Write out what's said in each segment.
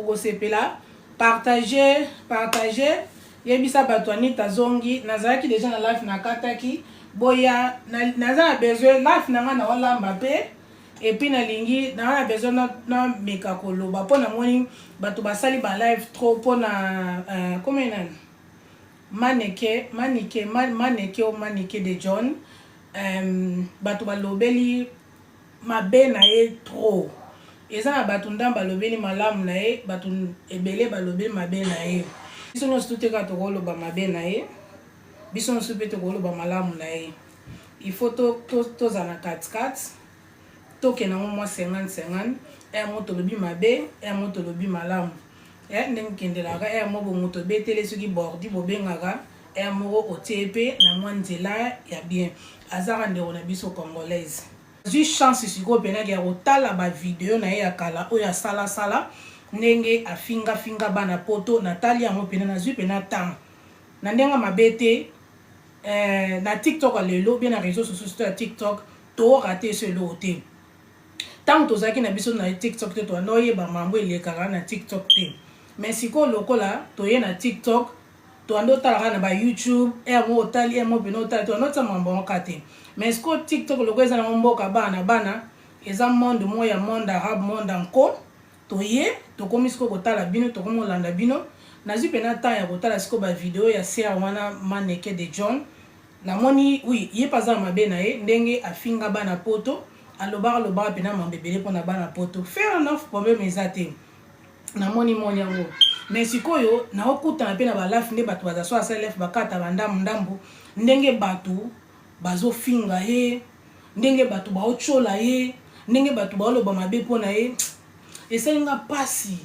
boko sepela partager yebisa bato Anita Zongi nazalaki déjà na live na kataki boya naza na besoin live na nga na olamba pe et puis nalingi na besoin na meka koloba pona moni bato basali ba live trop pona comment nan maneke de John bato balobeli mabe na ye trop eza na bato ndamba balobeli malamu na ye bato ebele balobeli mabe na ye biso nyonso toteka tokoloba mabe na ye biso nyonso mpe tokoloba malamu na ye il faut tozala 4-4 tokenda ngo mwa 50-50 mo tolobi mabe mo tolobi malamu ndenge kendelaka mo bongo tobetele soki bordi bobengaka moko otie pe na mwa nzela ya bien azaka ndeko na biso congolaise zwi chance sikoyo mpenaki ya kotala bavideo na ye ya kala oyo asalasala ndenge afingafinga bana poto natali yango mpena nazwi mpena ntango na ndenge mabe te na tiktok alelo bien na réseau sociaux ya tiktok torate so eloko te ntango tozalaki na biso na tiktok te toanda oyeba mambo elekaka na tiktok te mais sikoyo lokola toye na tiktok toanda otalaka na bayoutube mo otali mo mpena otali toanda otya mambo moka te mais sikoyo tiktok lokola eza nango mboka bana eza monde mo ya monde arabe monde anko toye tokomi sikoyo kotala bino tokomi olanda bino nazwi mpena ntango ya kotala sikoyo bavideo ya ser wana maneke de John namoni oui ye paza mabe na ye ndenge afinga bana poto alobaka mpena mambo ebele mpona bana poto faire enough problème eza te namoni moni yango mais sikoyo naokutana mpe na balafi nde bato baza so asalef bakata bandambu ndenge bato bazofinga ye ndenge bato baochola ye ndenge bato baoloba mabe mpona ye esenga pasi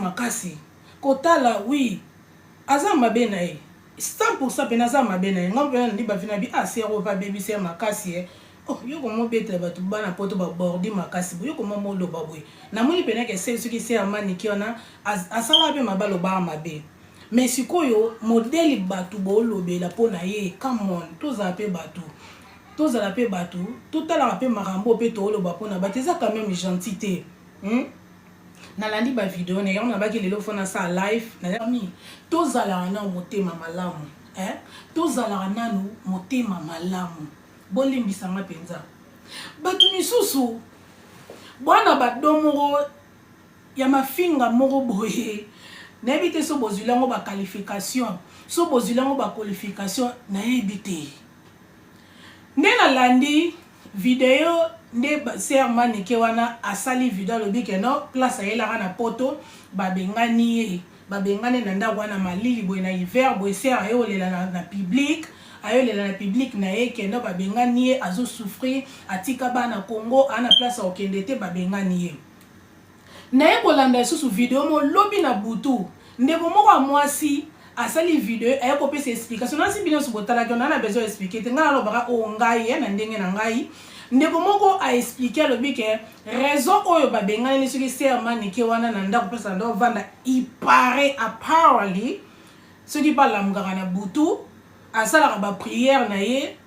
makasi kotala oui aza mabe na ye 100% pena aza mabe na ye nga mpena ndi bafina bi asero pa bebi ser makasi yo komo betela bato bana poto babordi makasi boye komo moloba boye namoni pena ke soki ser maniki wana asala mpe mabaloba mabe mais sikoyo modeli bato boolobela mpona ye come on tozala mpe bato totalaka mpe makambo mpe tooloba mpona bato eza quand même gentil te nalandi bavideo na yango nabaki lelo fona sa live nami tozalaka nanu motema malamu bolimbisanga mpenza bato misusu bwana badomoko ya mafinga moko boye nayebi te so bozwi lango baqualification nayebi te nde nalandi video nde ser maneke wana asali video alobi ke no place ayelaka na poto babengani na ndako wana malili boye na hiver boye ser ayolela na public na ye kendo babengani ye azosouffrir atika bana Congo ana place okende te babengani ye naye kolanda lisusu video molobi na butu ndeko moko ya mwasi asali video aye kopesa explication nasi bino sobotalaki ona na besoin expliquer te nga nalobaka ngai na ndenge na ngai ndeko moko a expliquer alobi ke raison oyo babengani soki ser maneke wana na ndako place na ndo vanda ipare apparently soki balamukaka na butu asalaka bapriere na ye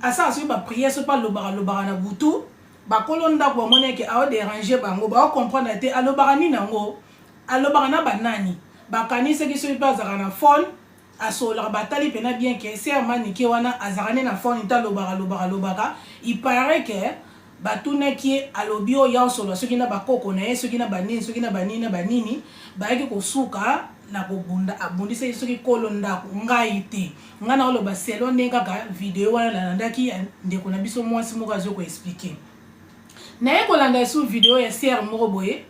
asalaka soki bapriere so pa lobaka na butu bakolo ndako bamoni eke aoderange bango baocomprendre te alobaka nini yango alobaka na banani bakanisaki soki mpe azalaka na phone asolaka batali mpena bien ke ser maneke wana azalaka ne na phone ite alobaka ipare ke batunaki ye alobi oyo aosolwa soki na bakoko na ye soki na banini bayaki kosuka na kobunda abundisa ye soki kolo ndako ngai te ngai na oloba selo ndenge kaka video wana nalandaki ndeko na biso mwasi moko azo koexplike naye kolanda esu video ya ser moko boye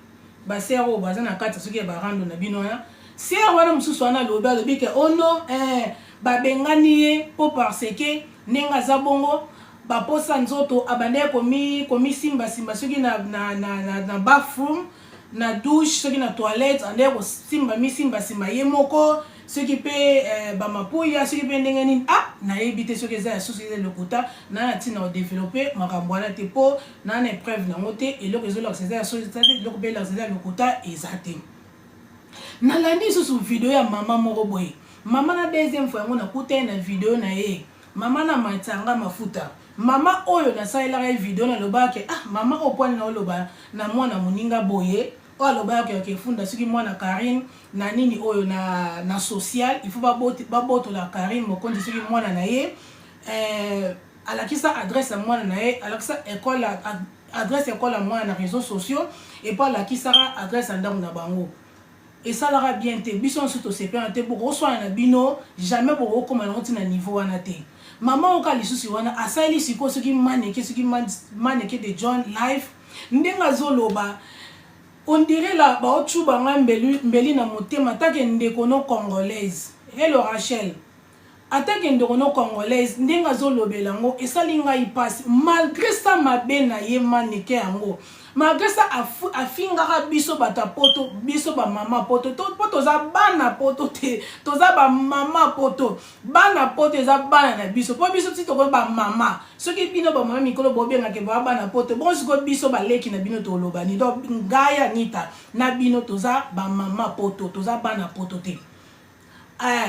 baser oyo baza na kati soki ya barando na bino wana ser wana mosusu wana alobi ke ono babengani ye mpo parce ke ndenge aza bongo baposa nzoto abande komisimbasimba soki na bathroom na douche soki na toilette ande kosimba ye moko soki mpe bamapuya soki mpe ndenge nini nayebi te soki eza ya susu eza lokuta na ntina kodevelope makambo wana te mpo na épreuve nango te eloko ezolakisa eza ya susu eza te eloko mpe elakisa eza ya lokuta eza te nalandi susu video ya mama moko boye mama na deuxième fois yango nakuta ye na video na ye mama na matanga mafuta mama oyo nasalelaka ye video nalobaka ke mama opwani na oloba na mwana moninga boye o aloba ke funda soki mwana Karine na nini oyo na social il faut baboto la Karine mokonzi soki mwana na ye alakisa adresse ya mwana na ye alakisa école adresse école ya mwana na réseaux sociaux et pas alakisa adresse ya ndambo na bango et ça l'aura bien te biso surtout c'est pas te pour reçoit na bino jamais pour recommander na niveau wana te maman oka lisusi wana asali siko soki maneke de John life ndenga zoloba on dirait là ba ochuba nga mbeli na motema take ndeko no congolaise hello Rachel atake ndeko no congolaise ndenga zolobela ngo esali ngai passe malgré ça mabe na ye maneke yango malgré ça afingaka biso bata poto biso ba mama poto poto za bana poto te toza ba mama poto bana poto za bana na biso po biso ti to ko ba mama soki bino ba mama mikolo bobenga ke ba bana poto bon siko biso ba leki na bino to loba ni do ngaya nita na bino toza ba mama poto toza bana poto te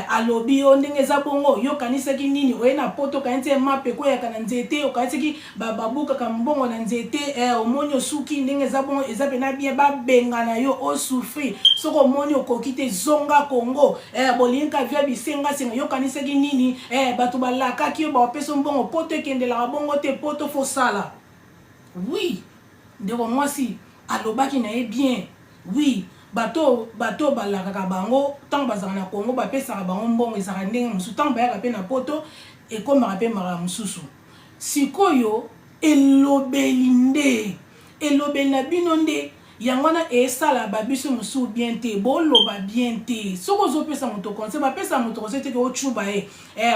alobi o ndenge za bongo yo kanisaki nini oye na poto kanite mape ko ya kana nzete o kanisaki babuka ka mbongo na nzete omonyo suki ndenge za bongo eza pena bien ba benga na yo o souffrir soko omonyo kokite zonga Congo bolinka via bisenga senga yo kanisaki nini batu balaka ki yo ba peso mbongo poto kende la bongo te poto fo sala oui ndeko mwasi alobaki na ye bien oui bato balaka bango tant bazana na Congo ba pesa bango mbongo ezaka ndenge musu tant bayaka pe na poto e komaka pe mara mususu sikoyo elobeli na bino nde yango na esala babiso musu bien te boloba bien te soko zo pesa moto conseil ba pesa moto conseil te ko chuba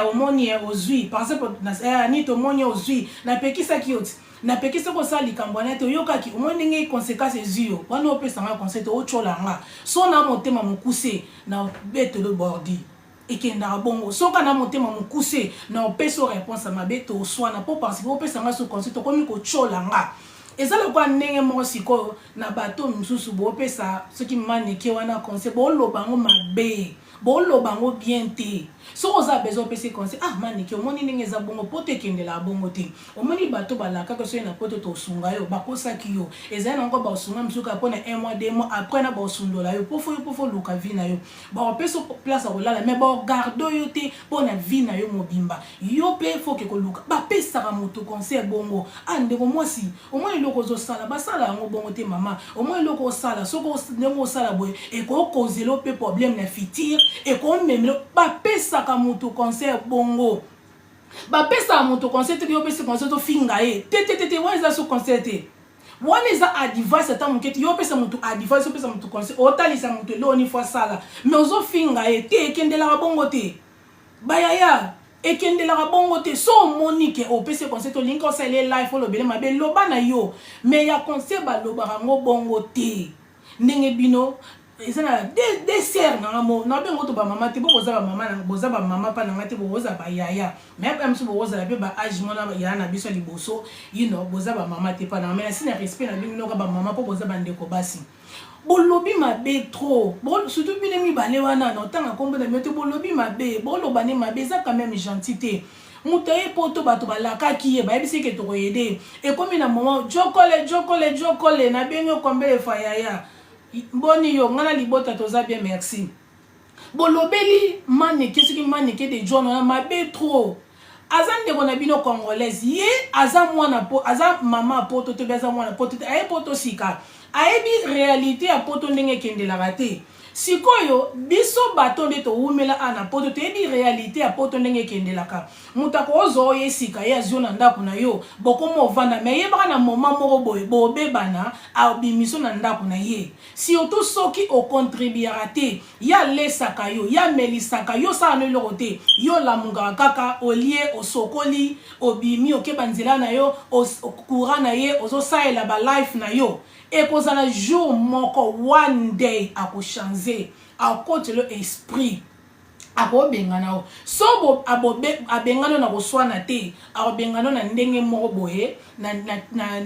omoni ozui par exemple na ni to moni ozui na pekisa kioti na pekisa ko sali kambwana te yokaki omoni nge conséquences ezio wana opesa nga conseil te ochola nga so na motema mukuse na beto le bordi ekenda bongo soka na motema mukuse na opeso réponse mabe to swana po parce que opesa nga so conseil to komi ko chola nga ezala kwa ndenge mo siko na bato msusu bo pesa soki maneke wana conseil bo lobango mabe bo lobango bien te soko za besoin pesa conseil maneke omoni ndenge za bongo poto ekendela bongo te omoni bato balaka ko so na poto to sunga yo bakosa ki yo ezala ngo ba sunga msuka pona 1 mois 2 mois après na ba sundola yo pofo luka vie na yo ba pesa place a kolala mais ba gardo yo te pona vie na yo mobimba yo pe faut que ko luka ba pesa ka moto conseil bongo ndeko mwasi omoni loko zo sala basala ngo bongo te mama omoni loko sala soko ndeko sala boye e ko kozelo pe problème na fitir e ko memelo ba pesa ka moto conseil bongo ba pesa moto conseil te yo pesa conseil to finga te weza so conseil te wana eza advice ata moketi yo pesa moto advice yo pesa moto conseil otalisa moto lo ni fois sala mais ozo finga te ekendela bongo te bayaya ekendela bongo te so monique opesa conseil to linko sale life lo bele mabe loba na yo mais ya conseil ba loba ngo bongo te ndenge bino ezana des sœurs na mo na bengo to ba mama te boza ba mama pa na ngate boza ba yaya mais même so boza be ba age mona ya na biso liboso boza ba mama te pa na mais sina respect na bino ka ba mama po boza ba ndeko basi bolobi mabe trop surtout bino mi bale wana na tanga kombo na mete bolobi mabe boloba ne mabe za quand même gentillité mutaye poto bato balaka kiye ba ebisi ke to koyede e komi na moment jokole na bengo kombe fa yaya boni yo ngana libota toza bien merci bolobeli maneke soki maneke de John na mabe trop azande kona bino congolaise ye aza mwana po aza mama poto to beza mwana poto aye poto sika ayebi réalité ya poto ndenge kendela te sikoyo biso bato nde to umela ana poto te ebi réalité ya poto ndenge kendelaka mutako ozo ye sika ya zio na ndako na yo bokomo vanda me ye baka na moment moko boye bobebana abimiso na ndako na ye surtout soki o contribuera te ya lesaka yo ya melisaka yo sa no loko te yo lamunga kaka olie osokoli obimi okeba nzela na yo courant na ye ozo saela ba life na yo et kozala jour moko one day ako changer ako te le esprit ako bengana o so bo abengano na koswana te ako bengano na ndenge moko boye na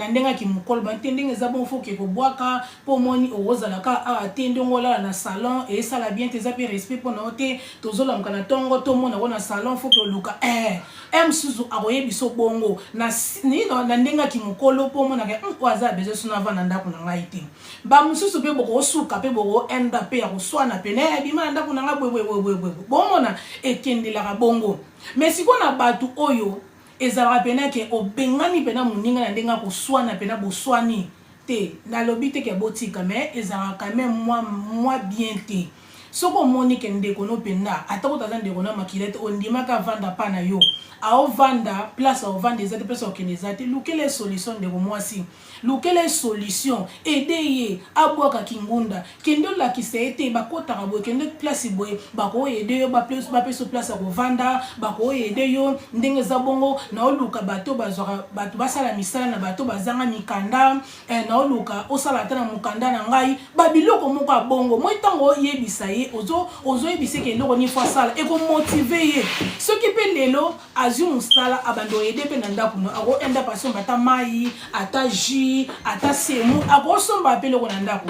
ndenga ki mukolo ba ndenge za bon faut que ko boaka po moni ozala ka a tende ngola na salon et ça la bien tes api respect pour noter tozola mkana tongo to mona na salon faut que luka msuzu akoye biso bongo na ni na ndenga ki mukolo po mona ke kwaza bezo suna vana ndako na ngai te ba msuzu pe boko suka pe boko enda pe ya koswana pe na bima ndako na ngai bwe bomona ekendelaka bongo mais sikona batu oyo ezalaka pena ke obengani pena moninga na ndenga koswana pena boswani te nalobi te ke botika mais ezalaka quand même moi bien te soko moni ke ndeko no penda atako taza ndeko na makilete ondimaka vanda pa na yo ao vanda place ao vanda ezate place okende ezate lukele solution ndeko mwasi lukele solution aider abwaka kingunda kende lakisa ete bakotaka boye kende place boye bako aider yo ba peso place ko vanda bako aider yo ndenge za bongo na oluka bato bazwaka bato basala misala na bato bazanga mikanda na oluka osala tana mukanda na ngai babiloko moko bongo moi tango yebisa ye ozo yebise ke loko ni fois sala e ko motiver ye ce qui peut lelo azu musala abando aider pe na ndako no ako enda passion bata mai ata ji ata semu ako somba pe loko na ndako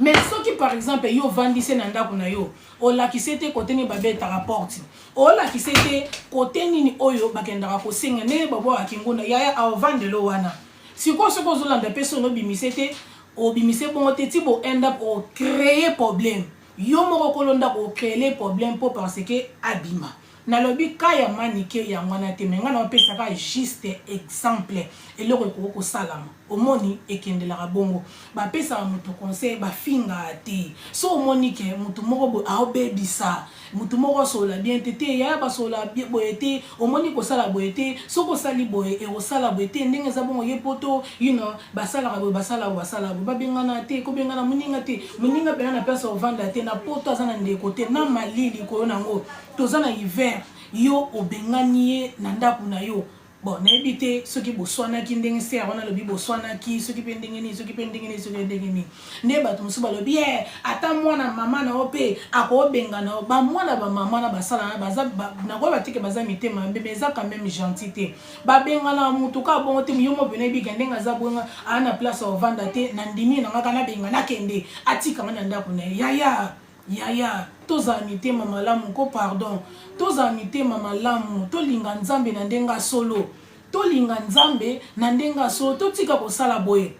mais soki par exemple yo vandise na ndako na yo olakise te kote ni babetaka porte olakise te kote nini oyo bakendaka kosenga ne babo akinguna yaya avandelo wana siko soko zolanda peso no bimise te obimise bongo te ti bo end up o créer problème yo moko kolonda ko créer problème po parce que abima nalobi kaya manike ya mwana te menga na pesa ka juste exemple eloko ko salama omoni ekendelaka bongo ba pesa mutu conseil ba finga te so omoni ke mutu moko bo aobebisa mutu moko sola bien te ya ba sola bien boyete omoni ko sala boyete so ko sali boye e ko sala boyete ndenge za bongo yepoto you know basala ba bengana te ko bengana muninga te muninga pena na pesa ovanda te na poto azana ndeko te na malili ko nango tozana hiver yo obenganie na ndaku na yo bon na ebite soki boswana ki ndenge se wana lobi boswana ki soki pe ndenge ni soki pe ndenge ni soki ndenge ni ne bato musu balobi ata mwana mama na ope ako bengana ba mwana ba mama na basala na baza na ko batike baza mitema bebe za quand même gentité ba bengana mutu ka bongo te yo mo bene bi ndenga za bonga ana place au vanda te na ndimi na ngaka na bengana kende atika na ndaku na yaya toza mitema malamu ko pardon toza mitema malamu tolinga nzambe na ndenga solo tolinga nzambe na ndenga solo totika kosala boye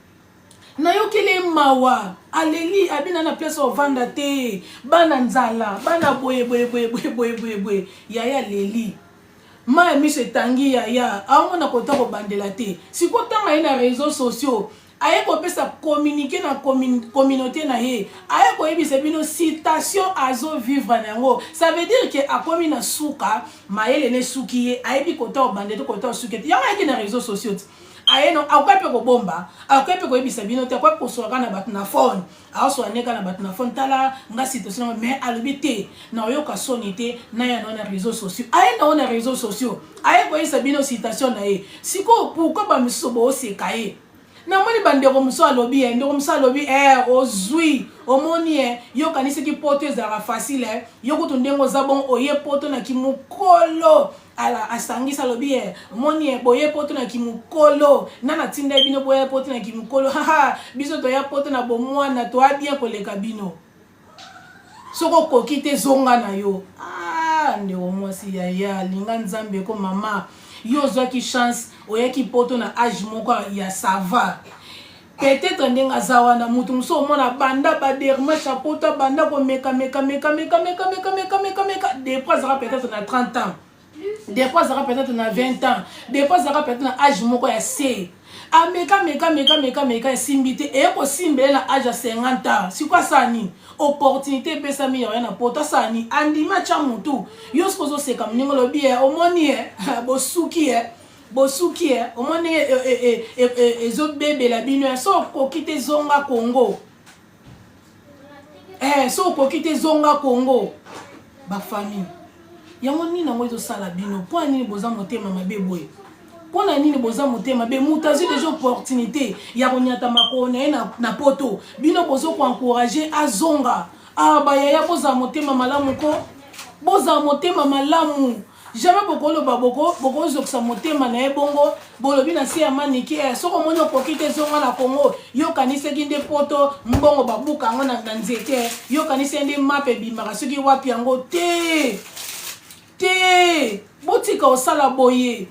na yokele mawa aleli abina na place ovanda te bana nzala bana boye yaya leli ma mise tangi yaya aomona kota ko bandela te sikotanga ina réseaux sociaux aye ko pesa communiquer na communauté na ye aye ko yebisa bino citation azo vivre nango ça veut dire que akomi na suka mayele ne sukiye aye bi kota obandete kota sukete yanga yeki na réseaux sociaux aye no akwape ko bomba akwape ko yebisa bino te akwape ko soka na bat na phone aso aneka na bat na phone tala nga situation mais alobite na yoka sonité na ya na réseaux sociaux aye na réseaux sociaux aye ko yebisa bino citation na ye siko pourquoi ba misobo osekaye na moni bandeko muso alobi ndeko muso alobi ozui omoni yo kanisi ki poto ezala facile yo kutu ndengo za bon oye poto na kimukolo ala asangisa alobi moni boye poto na kimukolo nana tinda bino boye poto na kimukolo haha biso to ya poto na bomwana to abien koleka bino soko kokite zonga na yo ndeko mwasi ya linga nzambe ko mama yo zwaki chance oyaki poto na âge moko ya sava peut-être ndenga zawana mutu muso mona banda ba derma chapeau banda ko meka des fois ça peut-être na 30 ans des fois ça peut-être na 20 ans des fois ça peut-être na âge moko ya C meka simbite e ko simbele na âge ya 50 ans si quoi ça ni opportunité pesa mi ya na poto ça ni andima cha mutu yo skozo seka mningo lobi omoni bosuki omoni ezo bebe la bino so kokite zonga Congo so kokite zonga Congo ba famille yango nini na mozo sala bino po nini boza motema mabe boye pona nini boza motema be mutazi des opportunités ya konyata makona na poto bino bozo ko encourager azonga ba yaya boza motema malamu ko boza motema malamu jamais bokolo baboko bokozokisa motema na ye bongo bolobi na si ya maniki soko moni okoki te zonga na Congo yokanisaki nde poto mbongo babuka yango na nzete yokanisi nde mape bimaka soki wapi yango te botika osala boye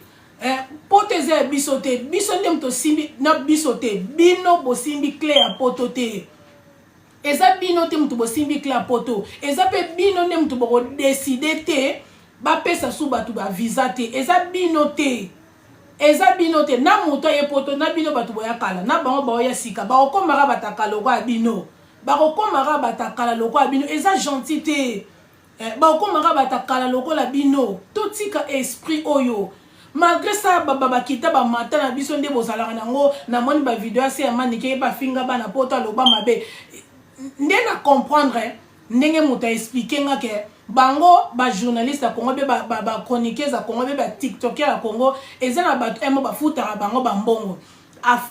poto eza ya biso te biso nde moto simbi na biso te bino bosimbi clé ya poto te eza bino te moto bosimbi clé ya poto eza pe bino nde moto bokodeside te bapesa su bato ba visa te eza bino te na moto aye poto na bino bato boya kala na bango baoya sika bakokomaka batakala loko ya bino bakokomaka batakala loko ya bino eza gentil te bakokomaka batakala loko la bino totika esprit oyo malgré ça bakita bamata na biso nde bozalaka nango na moni ba video ase ya manike bafinga bana poto aloba mabe nde na comprendre ndenge moto expliquer nga ke bango ba journaliste ya Congo be ba chroniqueurs ya Congo be ba tiktoker ya Congo eza na bato emo bafutaka bango bambongo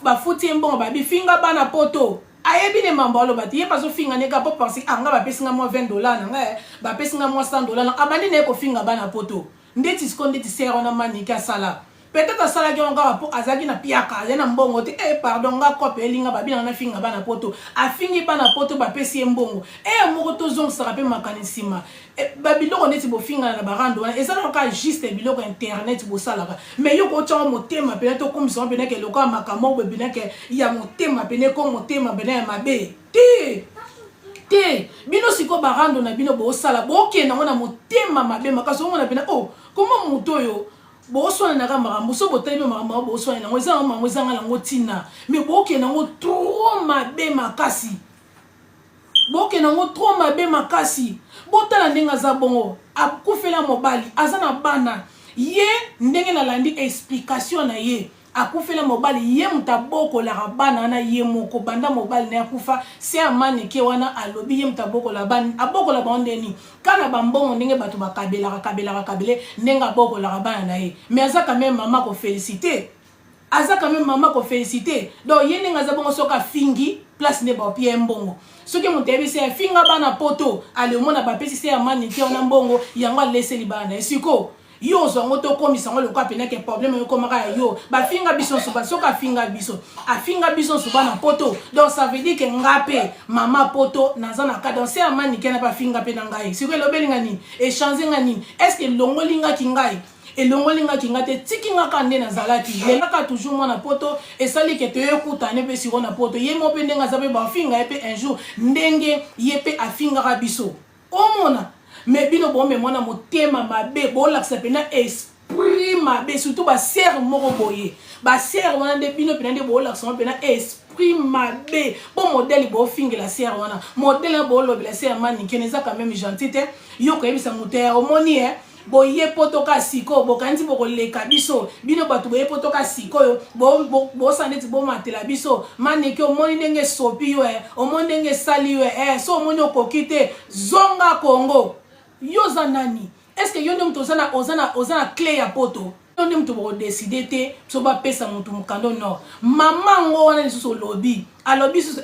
bafuti mbongo babifinga bana poto ayebi ne mambo alo bati ye paso finga neka po penser anga bapesinga mo $20 nanga bapesinga mo $100 abandi ne ko finga bana poto ndeti skonde ti sero na manika sala peut-être sala ki onga po azaki na piaka yana mbongo te pardon nga kope elinga babina na finga bana poto afingi bana poto bapesi mbongo moko to zong sera pe makanisima babiloko neti bo finga na barando wana ezala ka juste biloko internet bo salaka mais yo ko tshwa motema pe to komisa pe ke lokwa makamo be bina ke ya motema pe ne ko motema bena ya mabe te bino siko barando na bino bo sala bo ke na mona motema mabe makaso mona bina comment moto yo boswana na makambo so botali makambo boswana na ngweza makambo ezanga na ngotina mais boke na ngo trop mabe makasi boke na ngo trop mabe makasi botala ndenga za bongo akufela mobali azana bana ye ndenge na landi explication na ye akufela mobali ye mutaboko la bana na ye moko banda mobali na akufa se amani ke wana alobi ye mutaboko la bana aboko la bandeni kana bambongo ndenge bato bakabela kabele ndenga boko la bana na ye mais aza quand même maman ko féliciter donc ye ndenga za bongo soka fingi place ne ba pie mbongo soki mutebi se finga bana poto ale mona ba pesi se amani ke wana mbongo yango leseli bana esiko yo zongo to komisa ngo lokwa pena ke problème yo komaka yo ba finga biso so ba soka finga biso so bana poto donc ça veut dire que ngape mama poto naza na ka donc c'est amani ke na ba finga pe na ngai siko lobelinga ni échanger ngani est-ce que longolinga ki ngai elongolinga kinga te tikinga kande na zalaki lelaka toujours mwana poto esali ke te ekutane pe siko na poto ye mo pe ndenga zabe ba finga pe un jour ndenge ye pe afinga biso omona mais bino bon mais mwana motema mabe bo laksa pena esprit mabe surtout ba ser moko boye ba ser wana de bino pena de bo laksa pena esprit mabe bon modèle bo finga la ser wana modèle bo lo la ser mani keneza quand même gentil te yo ko yebisa moteur omoni boye potoka siko bokanzi bokoleka biso bino bato boye potoka siko yo bo saneti bo matela biso maneke omoni ndenge sopi yo omoni ndenge sali yo so omoni okokite zonga Congo yo za nani est-ce que yo nde mto ozana clé ya poto yo nde mto bo décider te so ba pesa mutu mukando no mama ngo wana lisusu lobby alobi susu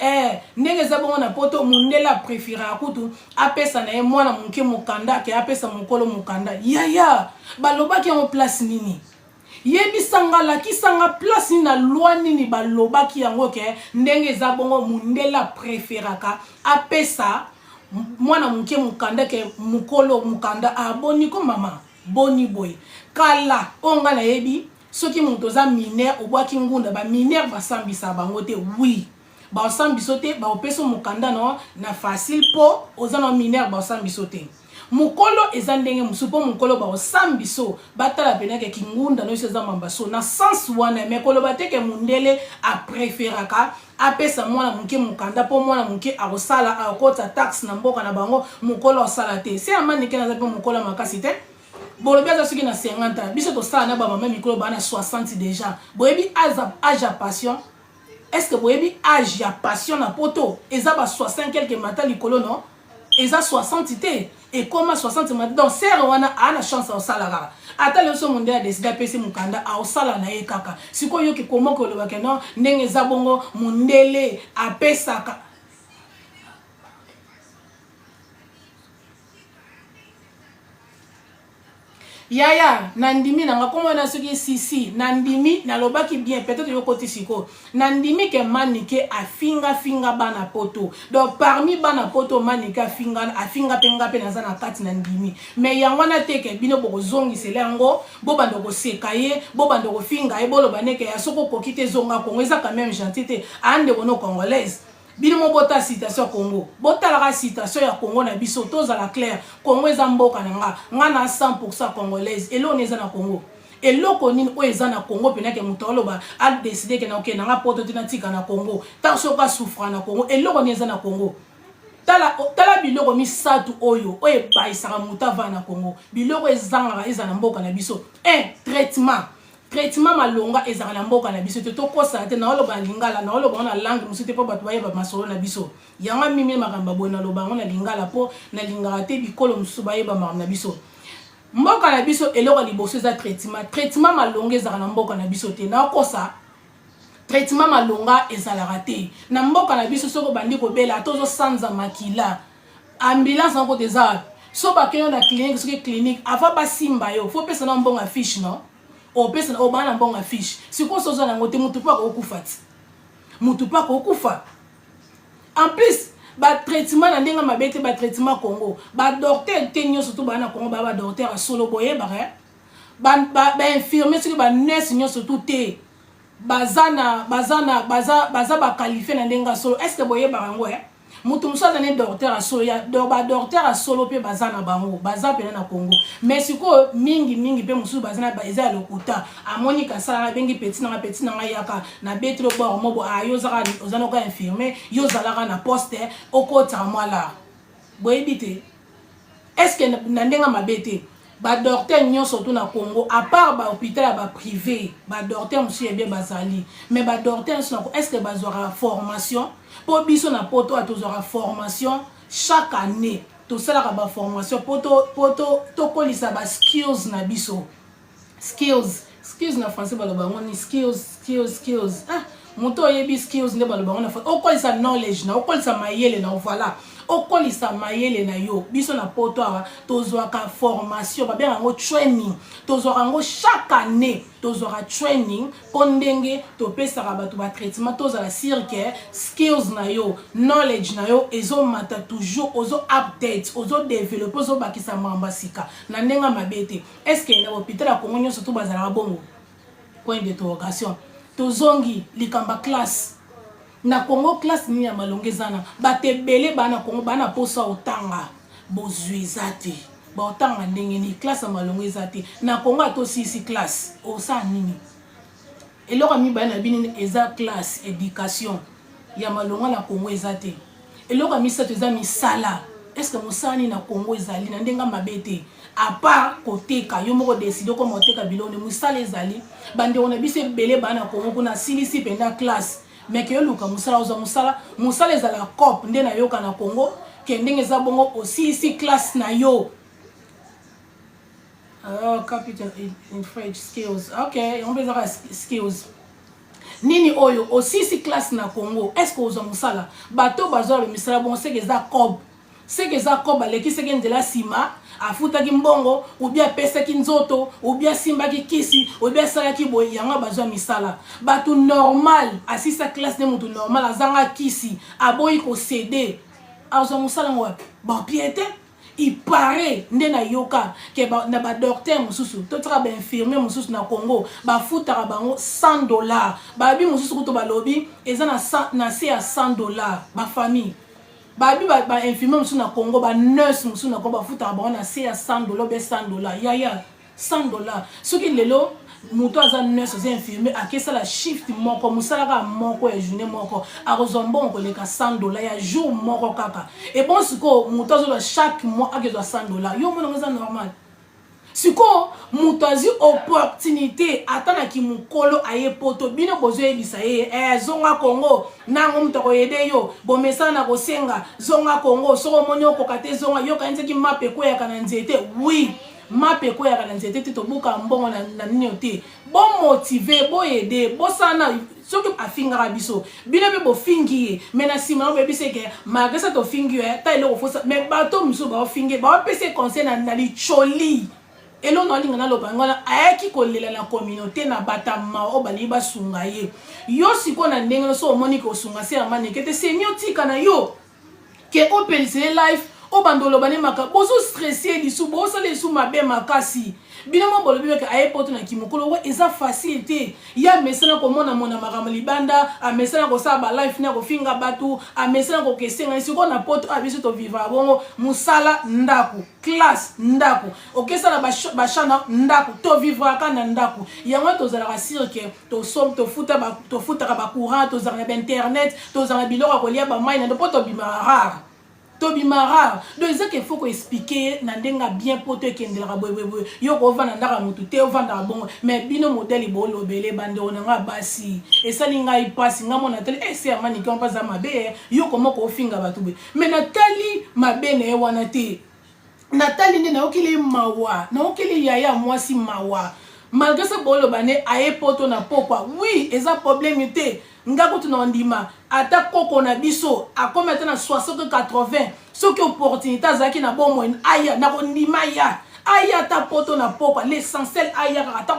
ndenge za bongo na poto mundela préféra akutu apesa na ye mwana muke mukanda ke apesa mukolo mukanda yaya balobaki en place nini yebisanga lakisanga place ni na loi nini balobaki yango ke ndenge za bongo mundela préféraka apesa mwana muke mukanda ke mukolo mukanda aboni ko mama boni boy kala onga na yebi soki muntu za mineur obwaki ngunda ba mineur basambisa bango te oui ba sambiso te ba opeso mukanda no na facile po ozana mineur ba sambiso te mukolo ezandenge musupo mukolo ba osambiso batala pena ke kingunda no seza mambaso na sens wana mekolo bateke mundele a préféraka apesa mwana muke mukanda po mwana muke akosala akota taxe na mboka na bango mukolo osala te se amani ke na zape mukolo makasi te bolobi aza soki na 50 biso tosala na bamama mikolo bana 60 déjà boyebi âge ya passion est-ce que boyebi âge ya passion na poto eza ba 60 quelque mata likolo non eza 60 te et comment 60 mata donc sere wana ana chance osala kaka ata le so monde a décidé apesi mukanda a osala na ye kaka sikoyo ki komo ko loba ke non ndenge za bongo mundele apesaka Yaya nandimi nanga komo na soki sisi nandimi nalobaki bien peut-être yo koti siko nandimi ke manike afinga bana poto donc parmi bana poto manike afinga penga pe naza na kati nandimi mais yango na teke bino boko zongi selengo bo bando ko sekaye bo bando ko finga e bolo baneke ya soko kokite zonga Congo eza quand même gentité ande bono congolaise bino mo bota citation Congo bota la citation ya Congo na biso toza la clair Congo eza mboka nanga na 100% congolaise elo neza na Congo eloko nini o eza na Congo pena ke mutolo ba a décider ke na ok nanga poto tina tika na Congo ta soka souffra na Congo eloko neza na Congo tala biloko misatu oyo baisaka mutava na Congo biloko ezanga eza na mboka na biso traitement malonga ezaka na mboka na biso to kosa te na oloba lingala na oloba na langue musite po bato bayeba masolo na biso yanga mimi makamba bona loba na lingala po na lingala te bikolo musu bayeba makamba na biso mboka na biso eloko liboso za traitement malonga ezaka na mboka na biso te na kosa traitement malonga ezalaka te na mboka na biso soko bandi kobela tozo sanza makila ambulance en côté za so ba keyo na clinique soki clinique ava basimba yo faut pesa na mbonga fiche no o pesa o bana mbonga fiche siko sozo na ngote mutu pa ko kufa ti mutu pa ko kufa en plus ba traitement na ndenga mabete ba traitement Congo ba docteur tenyo surtout bana Congo ba docteur a solo boye ba infirmier soki ba nurse nyo surtout te baza ba qualifié na ndenga solo est-ce que boye barango mutu musala ne docteur a solo ya ba docteur a solo pe baza na bango baza pe na Congo mais siko mingi pe musu baza na ba eza lokuta amoni kasala bengi petit na yaka na betro bo mobo ayo zaka ozana ko infirmier yo zalaka na poste okota mwala boye bité est-ce que na ndenga mabete ba docteur nyonso to na Congo à part ba hôpital ba privé ba docteur monsieur bien bazali mais ba docteur est-ce que bazora formation pour biso na poto atozora formation chaque année to sala ba formation poto to kolisa ba skills na biso skills na français ba loba ngoni skills moto yebi skills ne ba loba ngona o kolisa knowledge na o kolisa mayele na voilà okolisa mayele na yo biso na poto awa tozwaka formation ba benga ngo training tozwaka ngo chaque année tozwaka training pondenge to pesaka bato ba traitement tozala cirque skills na yo knowledge na yo ezo mata toujours ozo update ozo développer ozo bakisa mambasika na ndenga mabete est-ce que na hôpital ya Congo nyonso to bazala bongo point d'interrogation tozongi likamba classe na Congo classe ni ya malongezana batebele bana Congo bana posa otanga bozuizati ba otanga ndenge ni classe malongezati na Congo ato sisi classe osa nini eloko mi bana bini eza classe éducation ya malonga na Congo ezate eloko mi sato eza misala est-ce que musani na Congo ezali na ndenga mabete à part côté ka yo moko décider comment oteka bilone musala ezali bande on a bise belé bana Congo kuna silisi penda classe mais que luka musala oza musala ezala cop nde na yoka na Congo ke ndenge eza bongo aussi ici classe na yo capital in French skills okay on bezaka skills nini oyo aussi ici classe na Congo est-ce que oza musala bato bazo le misala bon c'est que eza cop aleki seke ndela sima afutaki mbongo ou bien pesaki nzoto ou bien simbaki kisi ou bien salaki boye yanga bazwa misala bato normal asisa classe de mutu normal azanga kisi aboyi ko céder azwa musala ngwapi ba piété il paraît nde na yoka ke na ba docteur mususu to tra ba infirmier mususu na Congo ba futaka bango $100 ba bi mususu kuto ba lobby eza na se ya $100 ba famille babi ba infirmier musu na Congo ba nurse musu na Congo ba futa ba na se ya $100 be $100 yaya $100 soki lelo muto aza nurse aza infirmier akesa la shift moko musala ka moko ya journée moko akozombo ko leka $100 ya jour moko kaka et bon siko muto azo chaque mois akezwa $100 yo mona ngeza normal siko mutazi opportunité atana ki mukolo aye poto bino bozo ebisa zonga Congo nango mutoko yede yo bomesa na kosenga zonga Congo soko moni okokate zonga yo kanze ki mape ko ya kana nzete oui mape ko ya kana nzete to buka mbongo na nyote bon motiver bo yede bo sana soki afinga biso bino be bo fingi mais na sima be biseke magasa to fingi ta ile ko fosa mais bato muso ba fingi ba pese conseil na li choli elo no linga na lobanga ayaki kolela na communauté na batama o bali basunga ye yo siko na ndenge so omoni ko sunga Sermani kete senyo tika na yo ke open se life o bandolo bane maka bozo stressé lisu bozo le su mabe makasi bino mo bolo bibeka aye poto na kimokolo wa eza facilité ya mesana ko mona makama libanda a mesana ko sa ba life na ko finga batu a mesana ko kesenga siko na poto abiso to vivre bongo musala ndaku classe ndaku okesala ba chana ndaku to vivre kana ndaku yango to zala rasire ke to som to futa ba courant to zala ba internet to zala biloko ko lia ba mai na poto bimara Tobi Mara, donc c'est qu'il faut expliquer nandenga bien poto kendela boy yo ko vana ndaka mutu te ovanda bongo mais bino modèle bolo belé bande onanga basi et ça linga ipasi nga mona tel Sermani qui on pas za mabe yo komo ko finga batube mais Nathalie mabe ne wana te Nathalie ne okili mawa na okili yaya mwasi mawa malgré ce bolo bane aye poto na pokwa oui eza problème te ngako tunondima ata koko na biso akometa na 60 80 soki opportunité azaki na bon moyen aya na kondima ya aya ta poto na pokwa l'essentiel aya ata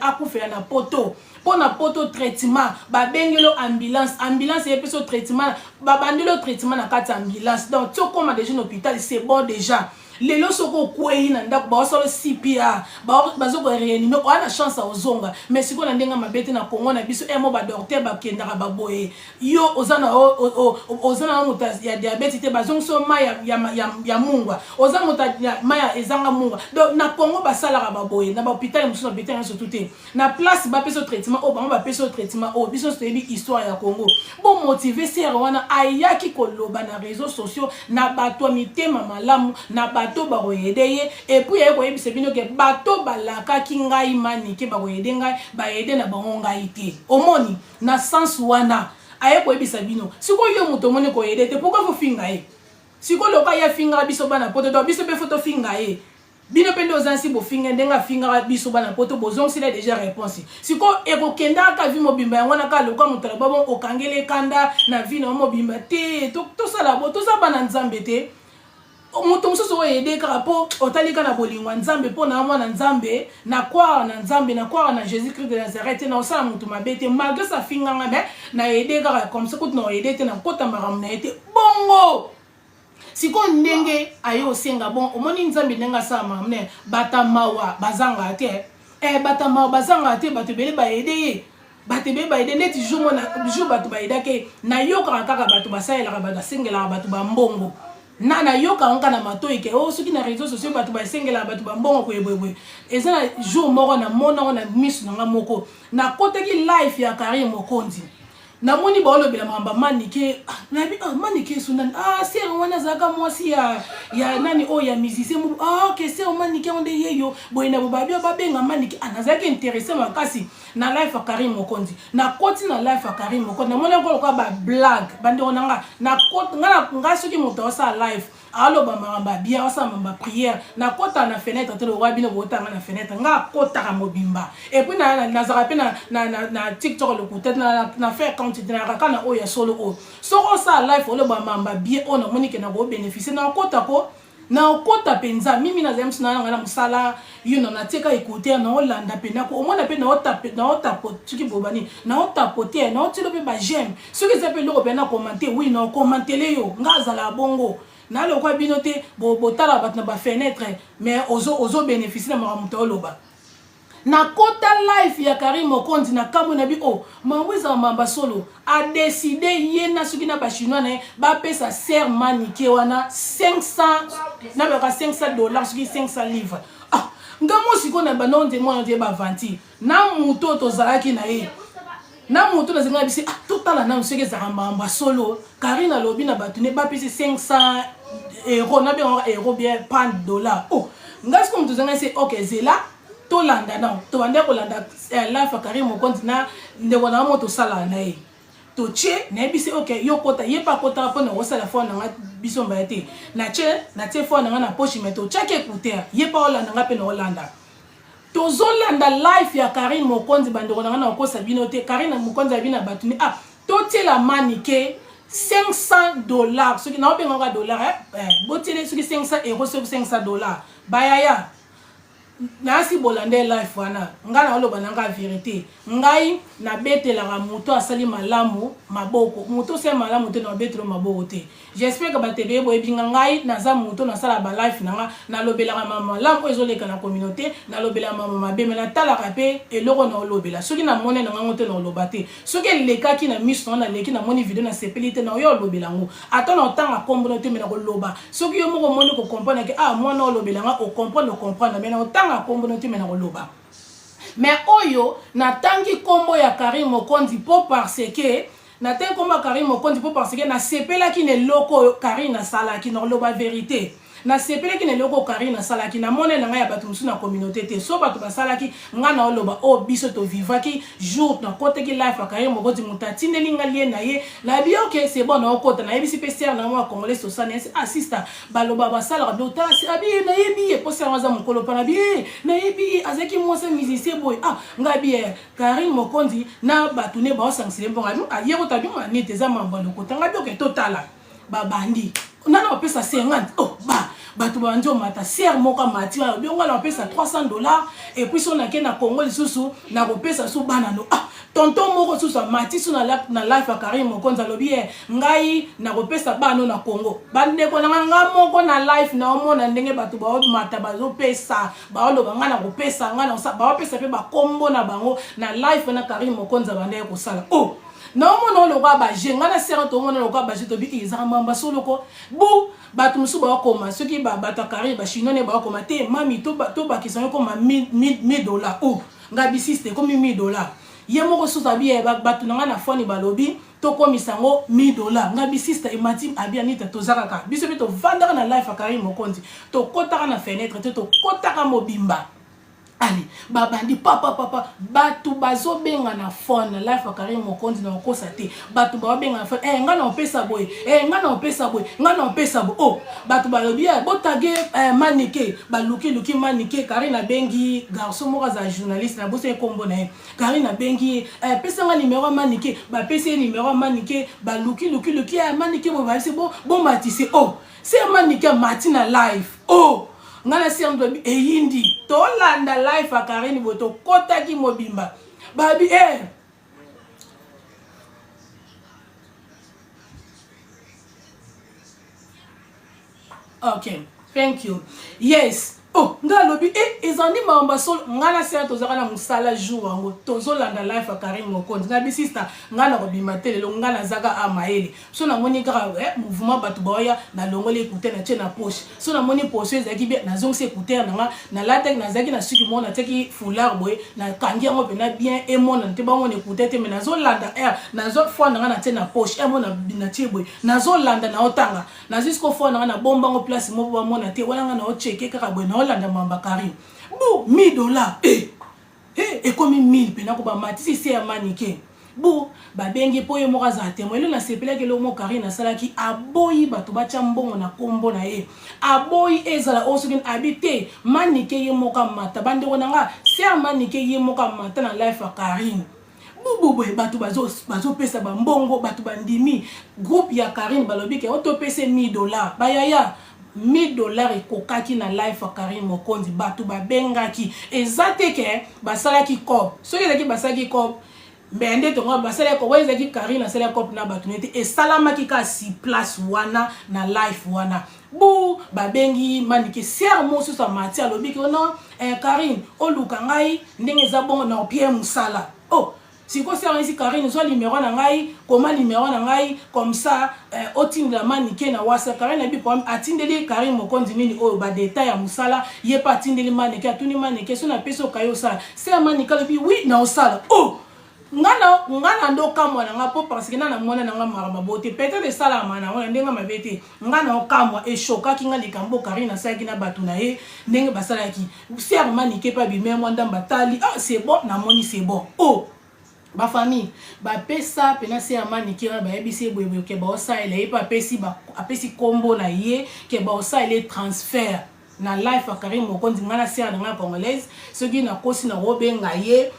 akufela na poto pona poto traitement ba bengelo ambulance et puis traitement ba bandelo traitement na kati ambulance donc tu comme déjà l'hôpital c'est bon déjà lelo soko kwei na ndako ba solo CPR ba zo ko réanimer on a chance à ozonga mais siko na ndenga mabete na Congo na biso mo ba docteur ba kendaka ba boye yo ozana muta ya diabète te ba zonso ya mungwa ozana muta maya ezanga mungwa donc na Congo ba sala ba boye na ba hôpital musu na hôpital surtout te na place ba peso traitement o ba peso traitement o biso c'est histoire ya Congo bon motiver ser wana ayaki koloba na réseaux sociaux na bato mitema malamu na bato ba koyedeye et puis ya koyebisa bino ke bato balaka ki ngai manike ba koyede ngai ba yede na bango ngai te omoni na sens wana aye koyebisa bino siko yo moto moni koyede te pourquoi vous finga e siko loka ya finga biso bana poto to biso be photo finga e bino pende ozansi bo finga ndenga finga biso bana poto bozong sila déjà réponse siko eko kenda ka vi mobimba yango na ka loka mutala babon okangele kanda na vi na mobimba te to sala bo to sa bana nzambe te moto mususu oyede karapo otalika na bolingwa nzambe po na mwana nzambe na croire na nzambe na croire na Jésus Christ de Nazareth na osala mutu mabete malgré sa finganga mais na yede kara comme ça kuti na yede te na kota maram na ete bongo siko ndenge ayo senga bon omoni nzambe ndenga sa mamne batamawa bazanga te batamawa bazanga te bato bele ba yede ye batebe ba yede neti jour bato ba yeda ke na yoka kaka bato basayela bato sengela bato ba mbongo na yoka onka na matoi ke o soki na réseaux sociaux bato ba sengela bato ba mbongo ko yebwe eza na jour moko na mona na miss na moko na koteki life ya Karim Mokonzi na moni ba olobela mamba manike na bi manike sunan c'est wana zaka mwasi ya nani o ya musicien mu que c'est manike onde yeyo boyina bobabi babenga manike anazaki intéressé makasi na life ya Karim Mokonzi na koti na life ya Karim Mokonzi na mona ko kwa ba blague bande onanga na koti nga soki moto sa life alo ba mamba bien sa mamba prière na kota na fenêtre te lo wabino botanga na fenêtre nga kota ka mobimba et puis na zarape na TikTok le côté na faire quand tu na kana o ya solo o so o sa life olo ba mamba bien ona monike na go bénéficier na kota ko na kota penza mimi na zemsu na ngana musala yuno na teka écouter na olanda pena ko omona pe na otapo tuki bobani na otapoter na otilo pe ba j'aime ce que ça peut le pena commenter oui non commenter le yo ngazala bongo na le kwa binote botala bat na ba fenêtre mais ozo bénéficier na mamuto loba na kota life ya Karim Mokonzi na kamwe na bi mambwiza mamba solo a décidé yena soki na ba chinois na ba pesa Sermani ke wana 500 na ba $500 soki 500 livres ngamo siko na banonde mwana te ba vanti na muto to zalaki na ye na muto na zinga bisi totala na soki za mamba solo Karina lobi na batune ba pesa 500 euros na bien euro bien $1 ngasko muto zanga se OK zela to landa non to bande ko landa life Karim Mokonzi na ndeko na moto sala na ye to che na bisi OK yo kota ye pa kota po na osala fo na biso mbayete na che fo na poche meto chake écouter ye pa olanda nga pe na olanda to zolanda life ya Karim Mokonzi bandeko na ko sabino te Karim Mokonzi abina batuni to tela manike $500 soki na obenga $, botele soki 500 euros soki $500 bayaya nasi bolande life wana nga na oloba nanga vérité ngai na betela ga moto asali malamu maboko moto se malamu te na betelo maboko te j'espère que batebe bo ebinga ngai naza moto na sala ba life nanga na lobela ga mama malamu ezoleka na communauté na lobela mama mabeme na tala kape eloko na lobela soki na mone na ngango te na loba te soki lekaki na miso na leki na moni video na sepelite na yo lobela ngo ata na tanga kombono te mena ko loba soki yo moko moni ko comprendre que ah moi na lobela nga o comprendre mais na tanga kombono te mena ko loba mais oyo na tangi kombo ya Karim Mokonzi po parce que na tangi kombo ya Karim Mokonzi po parce que na sepela ki ne loko Karim na sala ki na loba vérité na sepele ki ne loko Karim na salaki na mone na ngai ya batu musu na communauté te so batu basalaki nga na oloba o biso to vivaki jour na kote ki life Karim Mokonzi mutatinde linga lié na ye la bi ok c'est bon na okota na yebisi PCR na moi congolais so sana assista baloba basala do ta abi na yebi e poser waza mukolo pa na bi na yebi azaki mo sa musicien boy ah nga bi Karim Mokonzi na batu ne ba sangsile mbonga aye ko tabi ma ni teza mambalo ko tanga bi ok totala ba bandi nana opesa 50 oh bato banjo mata ser moka mati wa bionga la opesa $300 et puis on a ke na Congo lisusu na opesa su banano ah tonton moko susu mati su na life ya Karim Mokonzi lobi ngai na opesa bano na Congo bande ko nga moko na life na omona ndenge bato ba mata bazo pesa ba oloba nga na opesa nga na ba opesa pe ba kombo na bango na life na Karim Mokonzi bande ko sala oh non mon le roi baje ngana sera to mon le roi baje to bi izama mba solo ko bu batu musu ba koma ceux qui ba batakari ba chinone ba koma te mami to ba ki sont comme $1000 oh ngabi siste comme $1000 ye moko suza bi ba batu ngana foni balobi to komisango $1000 ngabi siste emati abia nita to zakaka biso bi to vendre na life Karim Mokonzi to kotaka na fenêtre to kotaka mobimba ali babandi papa batu bazo benga na phone na life Karim Mokonzi na kosa te batu ba benga na phone nga na opesa boy nga na opesa boy nga na opesa bo oh batu balobi botage manike luki manike Karim na bengi garçon moko za journaliste na bosse kombo na Karim na bengi pesa nga numéro manike ba pesa numéro manike luki manike bo ba se bo matise oh c'est manike matina live oh ngana siamdo eyindi to landa life Karim boto kota ki mobimba babi okay thank you yes oh nga lobi ezandi mamba sol ngana sia tozaka na musala jour wango tozolanda life Karim Mokonzi ngabi sister ngana ko bimatele lo ngana zaka amaele so na moni kaka mouvement batu boya na longole écouter na tena poche so na moni poche ezaki bien na zonse écouter na latek na zaki na suki mona teki foulard boy na kangi ngo pena bien et mona te ba mona écouter te mais na zolanda na zo fo na tena poche mona na tie boy na zolanda na otanga na jusqu'au fo na bomba ngo place mo ba mona te wala na o checker kaka boy na olanda mamba Karim bu $1000 et comme 1000 pena ko ba matisi c'est ya manike bu ba bengi po ye mo kaza témoin na sepela ke lo mo Karim na sala ki aboyi bato ba chambongo na kombo na ye aboyi ezala osokin habité manike ye mo ka mata bande wona nga c'est ya manike ye mo ka mata na life Karim bubu bato bazo pesa ba mbongo bato bandimi groupe ya Karim balobi ke auto pesa $1000 bayaya $1000 ekokaki na life Karim Mokonzi batu babengaki ezate ke basalaki cop soki ezaki basalaki cop mbende to basala ko ezaki Karim na sala cop na batu nete esalamaki ka si place wana na life wana bu babengi manike sermo so sa mati alobi ke non Karim oluka ngai ndenge za bongo na Pierre Musala oh si ko sera ici Karim soit numéro na ngai comment numéro na ngai comme ça otin la manike na wasa Karim na bi problème atindeli Karim Mokonzi nini o ba détail ya musala ye pa atindeli manike atuni manike so na peso kayo sala c'est manike le bi oui na osala oh ngana ndo kamwa na ngapo parce que na mona na ngama mabote peut-être sala mana ngana ndenga mabete ngana okamwa e choka kinga likambo Karim na saki na batu na ye ndenge basala ki c'est manike pa bi même ndamba tali ah c'est bon na moni c'est bon oh ba famille ba pesa pena se amani ki ba yebisi boye ke ba osa ele pa pesi ba apesi kombo na ye ke ba osa ele transfert na life Karim Mokonzi ngana se na congolaise soki na kosi na robenga ye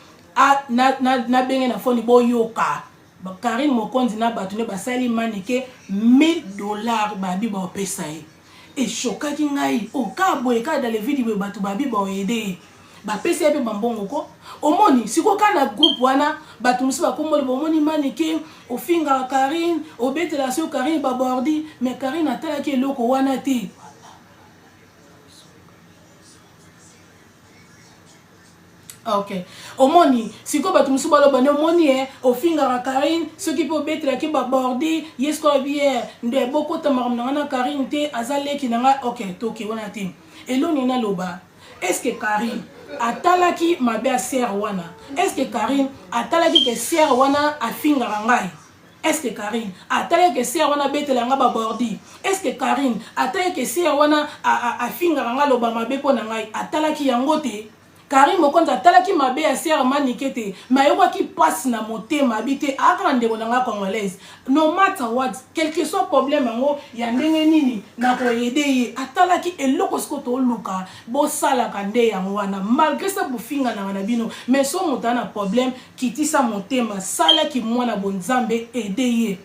na benge na foni boyoka ba Karim Mokonzi na batu ne basali manike $1000 ba bi ba pesa ye e choka ki ngai o ka boye ka dans les vidéos batu ba bi ba aider ba pese pe bambongo ko omoni siko kana groupe wana bato musu bakomoli bomoni manike ofinga Karine obetela so Karine babordi mais Karine atala ki eloko wana te. Ok. Omoni, si ko bato musu baloba ne omoni ofinga Karine, ce qui peut bettre ki babordi, yesko bière, nde boko tamaram na Karine te azale ki nanga ok, toki wana te. Eloni na loba. Est-ce que Karine atalaki mabe a sœur wana? Est-ce que Karine atalaki ke sœur wana afinga ngai? Est-ce que Karine atalaki ke sœur wana betela nga babordi? Est-ce que Karine atalaki ke sœur wana afinga nga loba mabe po na ngai? Atalaki yango te. Karine mokonza talaki mabe ya sœur manikete mayoko ki passe na motema habité akande bonanga congolaise no matter what quel que soit problème ngo ya ndenge nini na ko aider ye atalaki eloko sko to luka bo sala kande ya wana malgré ça bufinga na bino mais so mutana problème kitisa motema sala ki mwana bonzambe aider ye.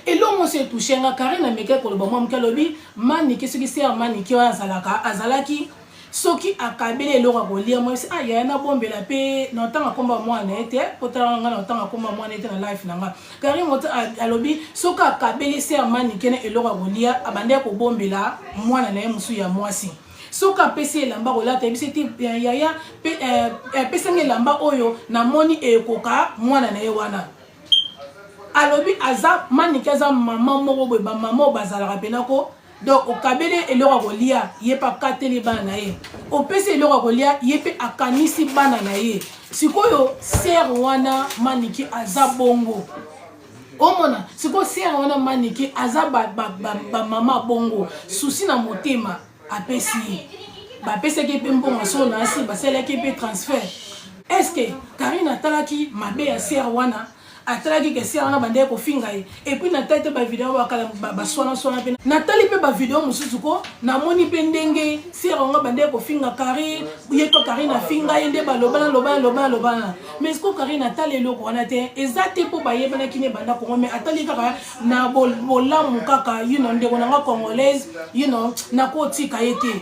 Et l'homme on s'est touché nga Karine ameke ko lo bamam kelobi manike soki sœur manike wa azalaka azalaki soki akabele eloko kolia moi c'est ah ya na bombela pe na tanga komba mwana ete potanga na tanga komba mwana ete na life nanga Karine moto alobi soka akabele sœur manikene eloko kolia abande ko bombela mwana na musu ya mwasi soka pese lamba kolata ebiseti yaya pe pese lamba oyo na moni ekoka mwana na ye wana alobi aza manikaza mama moko boy ba mama bazala penako. Donc au kabele eloko kolia yepa kateli bana na ye opese eloko kolia yepe akanisi bana na ye sikoyo sœur wana maniki aza bongo omona siko sœur wana maniki aza ba mama bongo souci na motema apesi ba pese ke pe mbongo so na si ba sele ke pe transfert. Est-ce que Karine atalaki mabe ya sœur wana atalaki ke sœur wana bande ko finga ye et puis na tête ba vidéo wakala ba sona pe natali pe ba vidéo mususu ko na moni pe ndenge sœur wana bande ko finga Karine yeto Karine finga yende ba lobana mais est-ce que Karine atali eloko wana te ezate po ba yebana kine banda ko mais atali kaka na bolamu kaka you know ndeko na congolaise you know na ko tika yete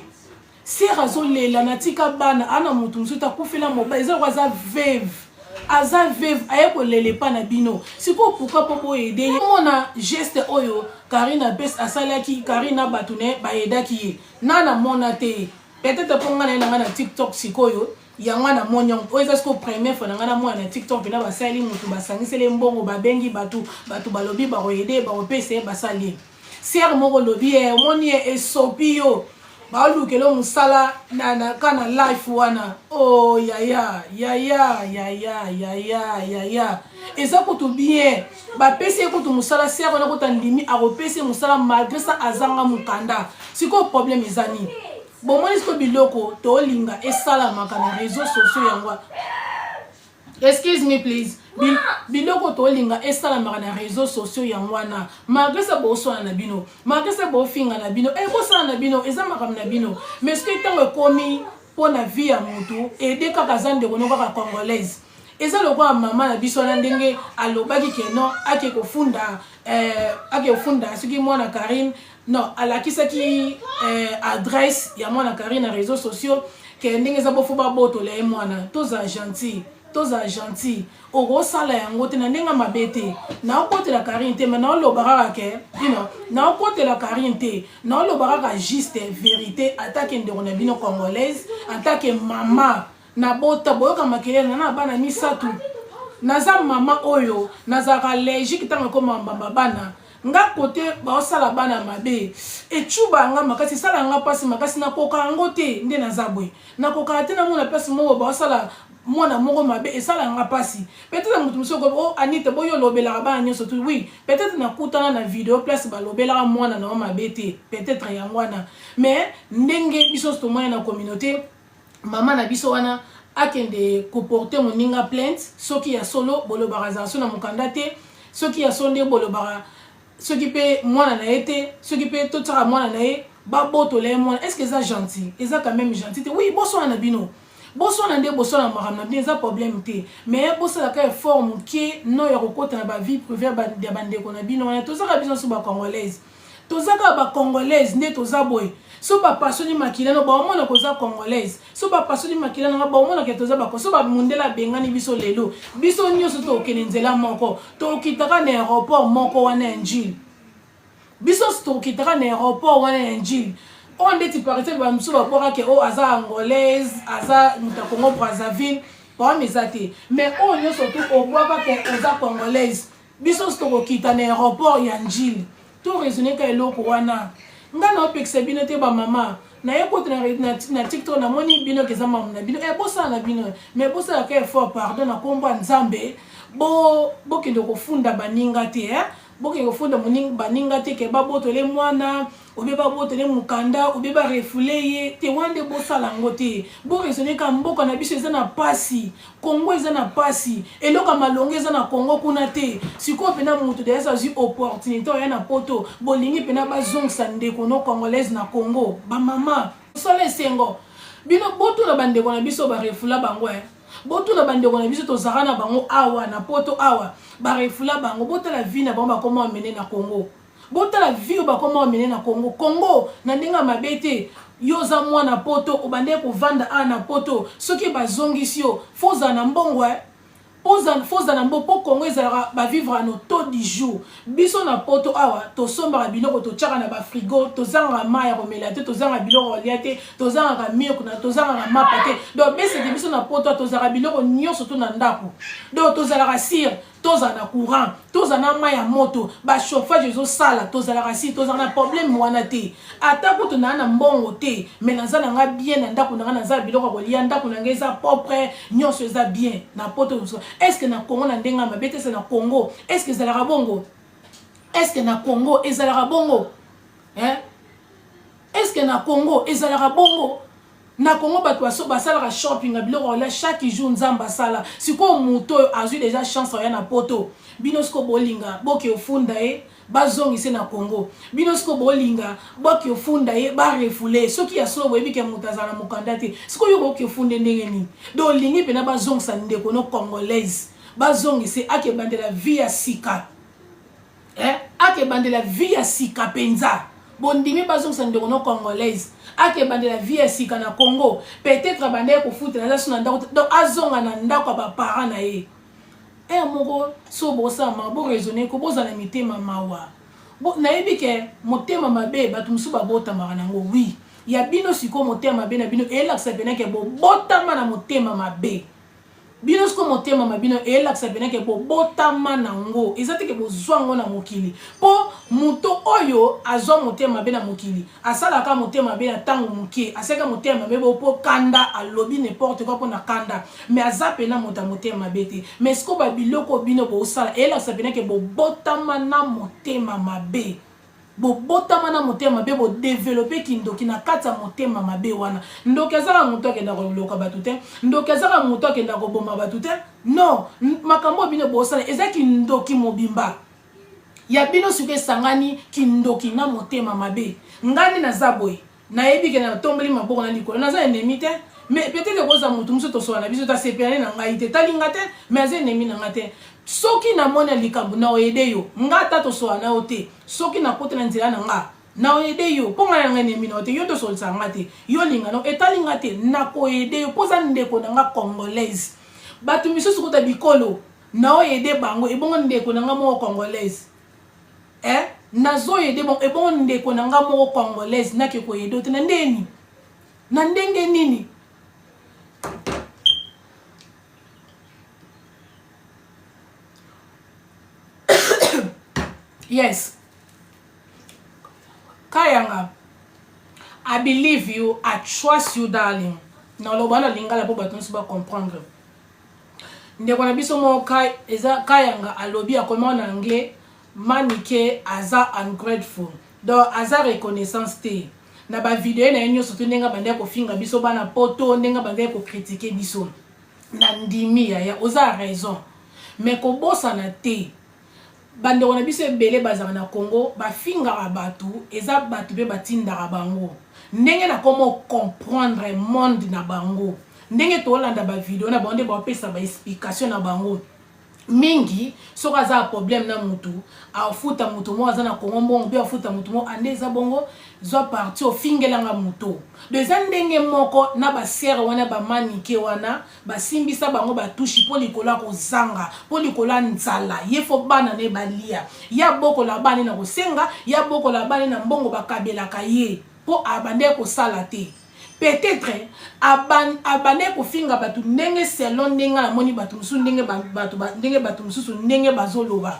sœur azolela na tika bana ana mutu nsuta kufela moba ezalo za veuve aza veuve ayeko lele pa na bino siko pourquoi popo aider mona geste oyo Karine bes asalaki Karine batune ba aidaki ye nana mona te peut-être pour ngana na TikTok sikoyo yanga na monyon oyo esko premier fois ngana mona na TikTok na basali mutu basangisele mbongo babengi batu balobi ba aider ba opese basali sœur moko lobi moni esopio balukelo musala na kana life wana oh yaya eza kutu bien ba pese kutu musala sœur wana kuta ndimi akopese musala malgré ça azanga mukanda siko problème ezani bon moi est-ce que biloko to linga esala makana réseaux sociaux yangwa excuse me please biloko to linga esala makana réseaux sociaux yangwana malgré ça bo sona na bino malgré ça bo finga na bino bo sona na bino eza makam na bino mais ce que tango komi pona vie ya mutu aider kaka zande kono kaka congolaise eza lokwa mama na biso na ndenge alobaki ke non ake kofunda soki mwana Karine non alakisaki adresse ya mwana Karine na réseaux sociaux ke ndenge za bofu ba botola e mwana toza gentil oro sala yango te na ndenga mabete na okotela Karine te mais na olobaka ke you know na okotela Karine te na olobaka juste vérité attaque ndeko na bino congolaise attaque mama na bota boyoka makele na bana misatu naza mama oyo nazaka allergique tanga ko mamba bana nga kote ba sala bana mabe echuba nga makasi sala nga pasi makasi na koka ngo te nde nazabwe na koka te na mona pasi mo ba sala mwana moko mabe esala nga pasi peut-être mutu musoko oh Anita boyo lobela ba nyoso tu oui peut-être na kutana na vidéo place ba lobela mwana na mabe te peut-être yangwana mais ndenge biso to moya na communauté mama na biso wana akende comporter moninga plainte soki ya solo bolo barazation na mukanda te soki ya sonde bolo bara soki pe mwana na été soki pe totara mwana na ye ba botole mwana est-ce que ça gentil et ça quand même gentil te oui boso na bino boso na nde boso na maramna bien ça problème te mais boso la ka forme qui no ya kokota na ba vie privée ba de bande ko na bino na to ça ka biso so ba congolaise tozaka ba congolaise nde toza boye so ba pasoni makila no ba omona koza congolaise so ba pasoni makila no ba omona ke toza ba so ba mundela bengani biso lelo biso nyoso to okene nzela moko to okitaka na aéroport moko wana njili biso to okitaka na aéroport wana njili on ndeti par exemple ba mso ba bora ke o aza angolaise aza muta Congo Brazzaville ba mezate mais on nyoso to obwaka ke oza congolaise biso to okita na aéroport ya njili to raisonner ka eloko wana ngana opekse bino te ba mama na yekote na TikTok na moni bino keza mamu na bino bosa na bino mais bosa ka effort pardon na komba nzambe bo kendo kofunda baninga te boke kofunda baninga te ke babotole mwana obe babotole mukanda obe ba refule te wande bosala ngo te bo raisonner ka mboka na biso eza na pasi Congo eza na pasi eloka malonge eza na Congo kuna te siko pena mutu de esa zi opportunité ya na poto bolingi pena bazongsa ndeko no congolaise na Congo ba mama sole sengo bino boto na bandeko na biso ba refula bango boto na bandeko na biso tozaka na bango awa na poto awa ba refula bango bota la vie na bango ba koma mener na Congo bota la vie ba koma mener na Congo Congo na ndinga mabete yoza mwana poto obande ko vanda na poto soki bazongisi yo foza na mbongo foza na mbongo po Congo ezala ba vivre no taux du jour biso na poto awa to somba biloko to tchaka na ba frigo to zanga maya komela te to zanga biloko liate to zanga miyoko na to zanga mapa te donc bese de biso na poto to zanga biloko nyonso to na ndako donc to zala rasir to zana courant to zana maya moto ba chauffage zo sala to zala rasir to zana problème wana te ata ko to na mbongo te mais na zana nga bien na ndako na za biloko ko lia ndako na ngeza propre nyonso eza bien na poto est-ce que na Congo na ndenga mabete c'est na Congo est-ce que zala bongo est-ce que na Congo ezala bongo est-ce que na Congo ezala bongo na Congo bato basala shopping a biloko la chaque jour nzamba sala siko muto azu déjà chance ya na poto binosko bolinga boke ofunda bazongise na Congo binosko bolinga boke ofunda ba refule soki ya solo boyebi ke mutazana mukanda te siko yo boke ofunde ndenge ni do lingi pena bazongisa ndeko no congolaise bazongise ake bandela via sika ake bandela via sika penza bondimi bazongisa ndeko no congolaise ake bandela vie sika na Congo peut-être bandé ko foutre na suna ndako donc azonga na ndako ba parents na ye moko so bosa ma bo raisonner ko boza na mitema mawa bo na yebike motema mabe batu musu ba bota maranango oui ya bino siko motema mabe na bino elaksa beneke bo botama na motema mabe bino siko motema mabino elaksa beneke bo botama nango ezate ke bo zwango na mokili po muto oyo azwa motema mabe na mokili asala ka motema mabe na tango mukie aseka motema mabe bo po kanda alobi n'importe quoi po na kanda mais azape na motema mabe te mais siko ba biloko bino bo sala elaksa beneke bo botama na motema mabe bo botama na motema mabe bo développer kindoki na kata motema mabe wana ndoki azaka muto akenda ko loka batute ndoki azaka muto akenda ko bomba batute non makambo bino bo sala ezaki ndoki mobimba ya bino suke sangani kindoki na motema mabe ngani na zaboy na yebi ke na tombeli maboko na likolo na za ennemi te mais peut-être ko za mutu muso to so na biso ta sepelane na ngai te talinga te mais za ennemi na ngate soki na mona likambu na oyede yo ngata to so na ote soki na kotela nzela na nga na oyede yo ponga na ngene mino te yo to so sanga te yo linga no etalinga te na ko yede yo poza ndeko na nga congolaise batu misusu kota bikolo na oyede bango ebongo ndeko na nga mo congolaise nazo yede bon ebongo ndeko na nga mo congolaise na ke ko yedo te na ndeni na ndenge nini yes Kayanga, I believe you, I trust you darling na lobana lingala po bato nsi ba comprendre ndeko na biso mo Kayanga alobi akoma na anglais manike aza ungrateful donc aza reconnaissance te na ba video na enyo surtout ndenga bande ko finga biso bana poto ndenga bande ko critiquer biso na ndimi ya oza raison mais ko bosa na te bande wana biso ebele bazaka na Congo ba finga batu eza batu be batinda bango ndenge na komo comprendre monde na bango ndenge to landa ba video na bande ba pesa ba explication na bango mingi soka za problème na mutu afuta mutu mo azana kongo mbongo pe afuta mutu mo andeza bongo zo parti o fingelanga mutu deza ndenge moko na ba sere wana ba manike wana basimbisa bango batushi po likola kozanga po likola nzala ye fo bana ne balia ya boko la bani na kosenga ya boko la bani na mbongo bakabelaka ye po abande kosala te. Peut-être abane ko finga batu ndenge selon ndenge na moni batu musu ndenge batu musu ndenge bazoloba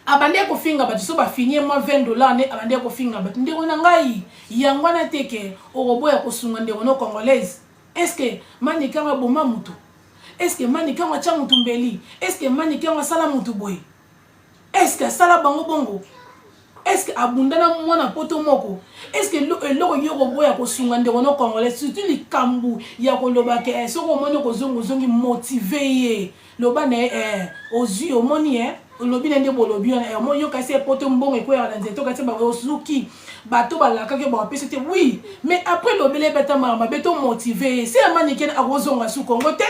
abande ko finga batu so ba finir moi $20 ne abande ko finga batu ndeko na ngai yangwana teke orobo ya kosunga ndeko no congolaise. Est-ce que manika nga boma mutu? Est-ce que manika nga cha mutu mbeli? Est-ce que manika nga sala mutu boy? Est-ce que sala bango bongo? Est-ce que abundana mwana poto moko? Est-ce que eloko yoko boya ko sunga ndeko no congolais surtout li kambu ya ko loba ke soko moni ko zongi motivé ye loba na ozu omoni lobi nende bolobi on mo yoka se poto mbongo ko ya nzeto ka ba osuki bato balaka ke ba pese te oui mais après lobele beta mama beto motivé c'est amani ken agozonga su Congo te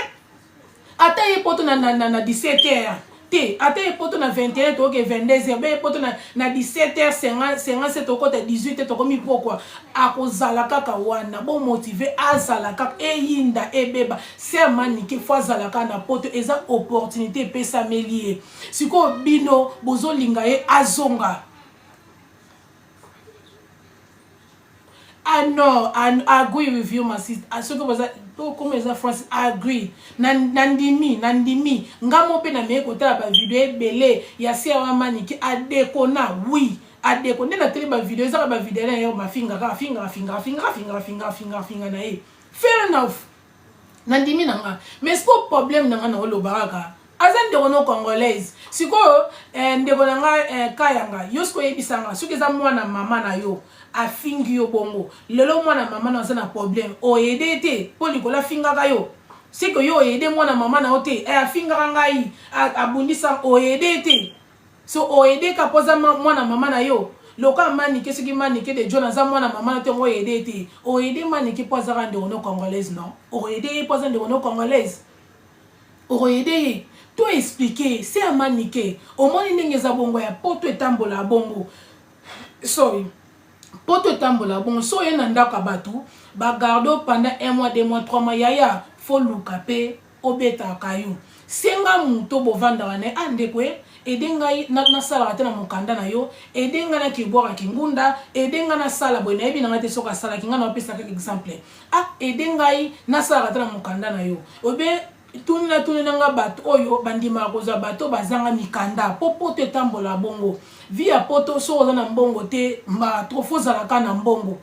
ata ye poto na 17h te ata e poto na 21 to ke 22h be poto na 17h57 to ko te 18h to ko mi pokwa akozala kaka wana bo motiver azala kaka eyinda ebeba sermani ke fois azala kaka na poto eza opportunité pesa melie siko bino bozolinga ye azonga. I know, I agree with you, my sister. I so was that come as a France. I agree. Nandimi. Ngamo pe na me kota ba video belé. Ya si awa mani ki adeko na oui. Adeko na tele ba video za ba video na yo ma finger na e. Fair enough. Nandimi nanga. Mais c'est problème nanga na olo baraka. Azan de wono congolaise. Siko ndeko nanga kayanga. Yosko yebisanga. Suke za mwana mama na yo. A fingi yo bongo lelo mwana mama na zana problème o aider te po likola finga ka yo c'est que yo aider mwana mama na ote a finga ngai abundisa o aider te so o aider ka poza mwana mama na yo loka mani ke siki mani ke de jona za mwana mama na te o aider te o aider mani ke poza rande ono congolaise non o aider poza de ono congolaise o aider to expliquer c'est a mani ke o moni ndenge za bongo ya poto etambola bongo sorry poto tambola bon so ye nandaka batu ba gardo pendant 1 mois 2 mois 3 mois yaya fo luka pe obeta kayo senga muto bovanda wane andekwe edenga na sala tena mukanda na yo edenga na kibora kingunda edenga na sala bwe na ebi na ngate soka sala kinga na pesa ka exemple edenga na sala tena mukanda na yo obe tunina nga bato oyo bandima koza bato bazanga mikanda poto tambola bongo via poto so za na mbongo te mba trop za la na mbongo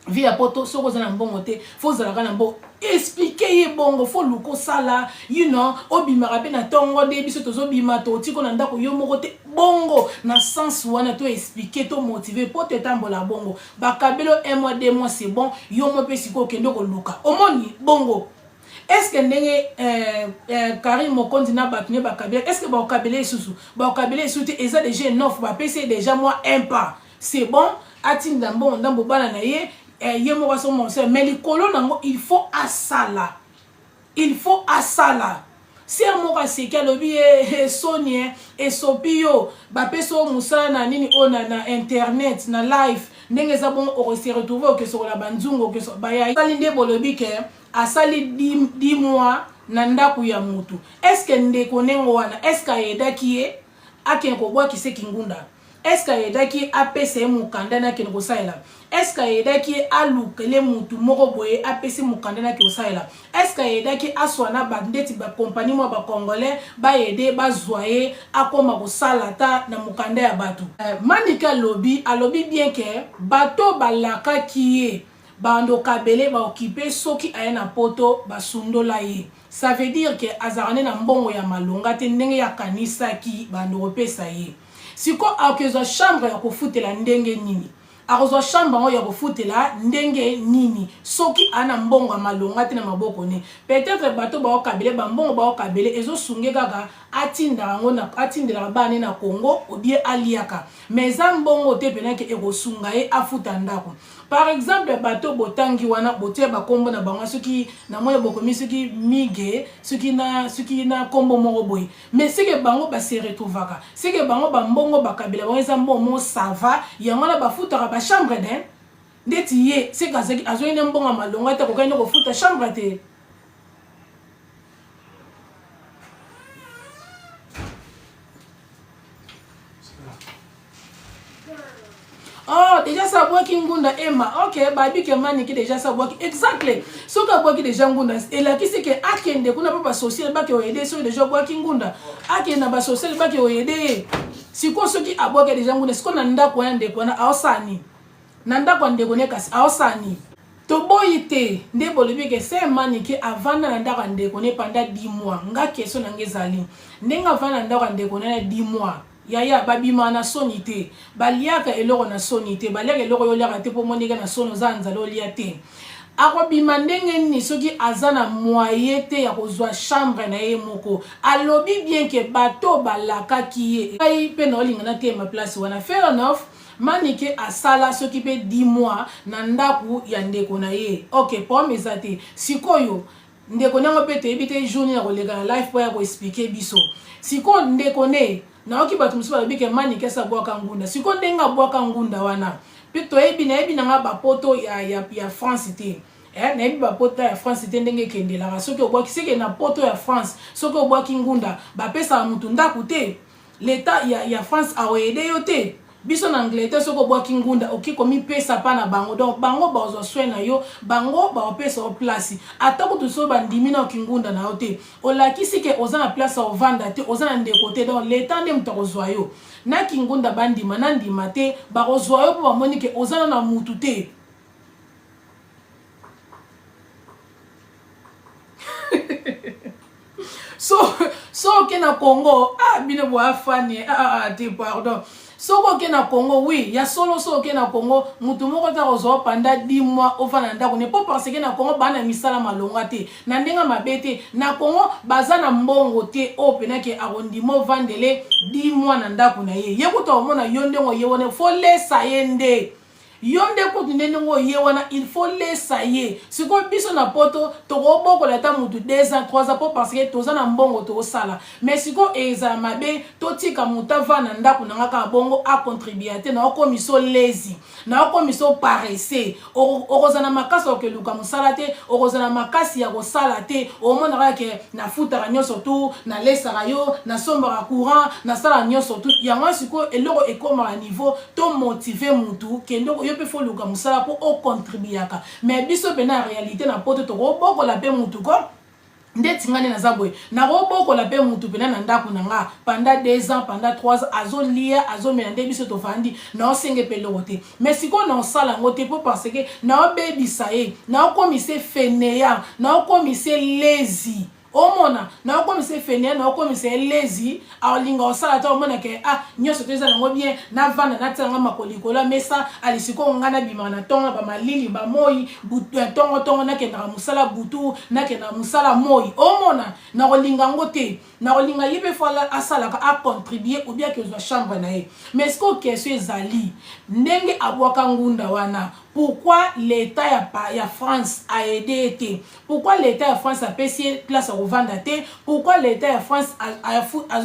via poto so za na mbongo te fo za la na mbongo expliquer ye bongo fo luko sala you know obimaka pe na tongo de biso tozo bima to tiko na ndako yo moko te bongo na sens wana to expliquer to motiver poto tambola bongo bakabelo 1 mois 2 mois c'est bon yo mo pe siko kendo ko luka omoni bongo. Est-ce que ndenge Karim Mokondi na batune bakabele est-ce que ba okabele susu ba okabele susu eza déjà neuf ba PC déjà moi un pas c'est bon atin ndambo ndambo bana na ye ye mo so mon sœur mais likolo nango il faut asala si mo ka seka lobi Sonia et Sopio ba peso musala na nini ona na internet na live ndenge za bon o se retrouver que sur la banzungo que so ba ya salinde bolobi ke asali 10 mois na ndaku ya mutu. Est-ce que ndeko nengo wana est-ce que yedaki ye akenko bwa kise kingunda? Est-ce que yedaki apese mukanda na kenko saila? Est-ce que yedaki alukele mutu moko boye apese mukanda na kenko saila? Est-ce que yedaki aswana bandeti ba compagnie mo ba congolais ba yede ba zoyer akoma ko salata na mukanda ya batu? Manika lobi alobi bien que bato balaka kiye bando kabele ba occupé soki ayena poto basundola ye. Ça veut dire que azarane na mbongo ya malonga te ndenge ya kanisa ki bando opesa ye. Siko akezo chambre ya kofutela ndenge nini. akozwa chambre ngo ya kofutela ndenge nini soki ana mbongo malonga te na maboko ne peut-être bato baokabele bambongo baokabele ezosunge kaka atindela bana na Congo obie aliaka mais eza mbongo te penake ekosunga ye afuta ndako. Par exemple bato botangi wana botie bakombo na bango soki na moya bokomi soki mige soki na kombo moko boye mais sike bango se retrouvaka sike bango bambongo bakabela bango eza mbongo sava yango na bafutaka ba chambre de ndeti ye sike azoyine mbongo malonga te kokende kofuta chambre te. Oh, déjà ça boit qui ngunda Emma. Ok, baby que mani qui déjà ça boit qui exactly. So ka boit qui déjà ngunda. Et là qui c'est que akende kuna pas social ba ki oyede so déjà boit qui ngunda. Akenda ba social ba ki oyede. Si ko so ki aboit que déjà ngunda, siko nanda kwa nde kwa na aosani. Nanda kwa nde kone kasi aosani. To boyite nde bolobi ke c'est mani ki avanda nanda kwa nde kone pendant 10 mois. Nga keso nangezali. Ndenga avanda nanda kwa nde kone na 10 mois. Yaya babima na sonité baliaka eloko na sonité baliaka eloko yo liaka te po monika na sono za nzalo lia te akobima ndenge ni soki azana moyen te ya kozwa chambre na ye moko alobi bien ke bato balaka kiye ai pe na olinga na te ma place wana fair enough manike asala soki pe 10 mois na ndaku ya ndeko na ye. Ok, problème ezate sikoyo ndeko nango pe te ebite journée na kolega na life po ya ko expliquer biso siko ndeko ne na oki batu musu balobi ke mani kesa bwaka ngunda siko ndenga bwaka ngunda wana pito ebi na nga bapoto ya France te na ebi bapoto ya France te ndenge kendela soki obwaki sike na poto ya France soki obwaki ngunda bapesa mutu ndaku te l'état ya France aoyede yo te biso na Angleterre soko bwaki ngunda okikomi pesa pa na bango donc bango bazo soin na yo bango baopesa o place atako to so bandimi na kingunda na yo te olakisi ke oza na place o vanda te oza na ndeko te donc l'état nde mutakozwa yo na kingunda bandima na ndima te bakozwa yo po bamoni ke oza na mutu te. So ke na Congo bino bo afani te pardon soko ke na Congo oui ya solo so ke na Congo mutu moko ta kozo pendant 10 mois ofana ndako ne pas parce que na Congo bana misala malonga te na ndenga mabete na Congo bazana mbongo te opena ke arrondiment vandele 10 mois na ndako na ye yekuta omona yonde ngo yewone fo lesa yende yonde ko tunene ngo yewana il faut l'essayer siko biso na poto to boko la ta mutu 2 ans 3 ans po parce que toza na mbongo to sala mais siko eza mabe to tika mutava na ndako na ngaka bongo a contribuer te na okomiso lazy na okomiso paresse okozana makasi okeluka musala te okozana makasi ya kosala te omona ka ke na futa nyoso tu na lesaka yo na sombaka courant na sala nyoso tu yango siko eloko ekoma à niveau to motiver mutu kendo pe fo luka musala po o contribuaka mais biso pe na réalité na poto to boko la pe mutu ko ndeti ngane na zabwe na boko la pe mutu pe na ndako na nga pendant 2 ans pendant 3 ans azolia azomenda biso to fandi na osenge pe lote mais siko na sala ngote po parce que na obebisa ye na okomise fainéant na okomise lazy omona na okomise fainéant na okomise lazy alinga osala ta omona ke nyoso teza nango bien na vanda na tsanga makolikola mesa alisiko ngana bima na tonga ba malili ba moi butu tongo na kenda musala butu na kenda musala moi omona na kolinga ngote na kolinga yebe fala asala ka a contribuer ou bien que zo chambre na ye mais ce que question ezali ndenge abwaka ngunda wana. Pourquoi l'État ya France a aidé? Pourquoi l'État ya France a payé place à revendre? Pourquoi l'État ya France a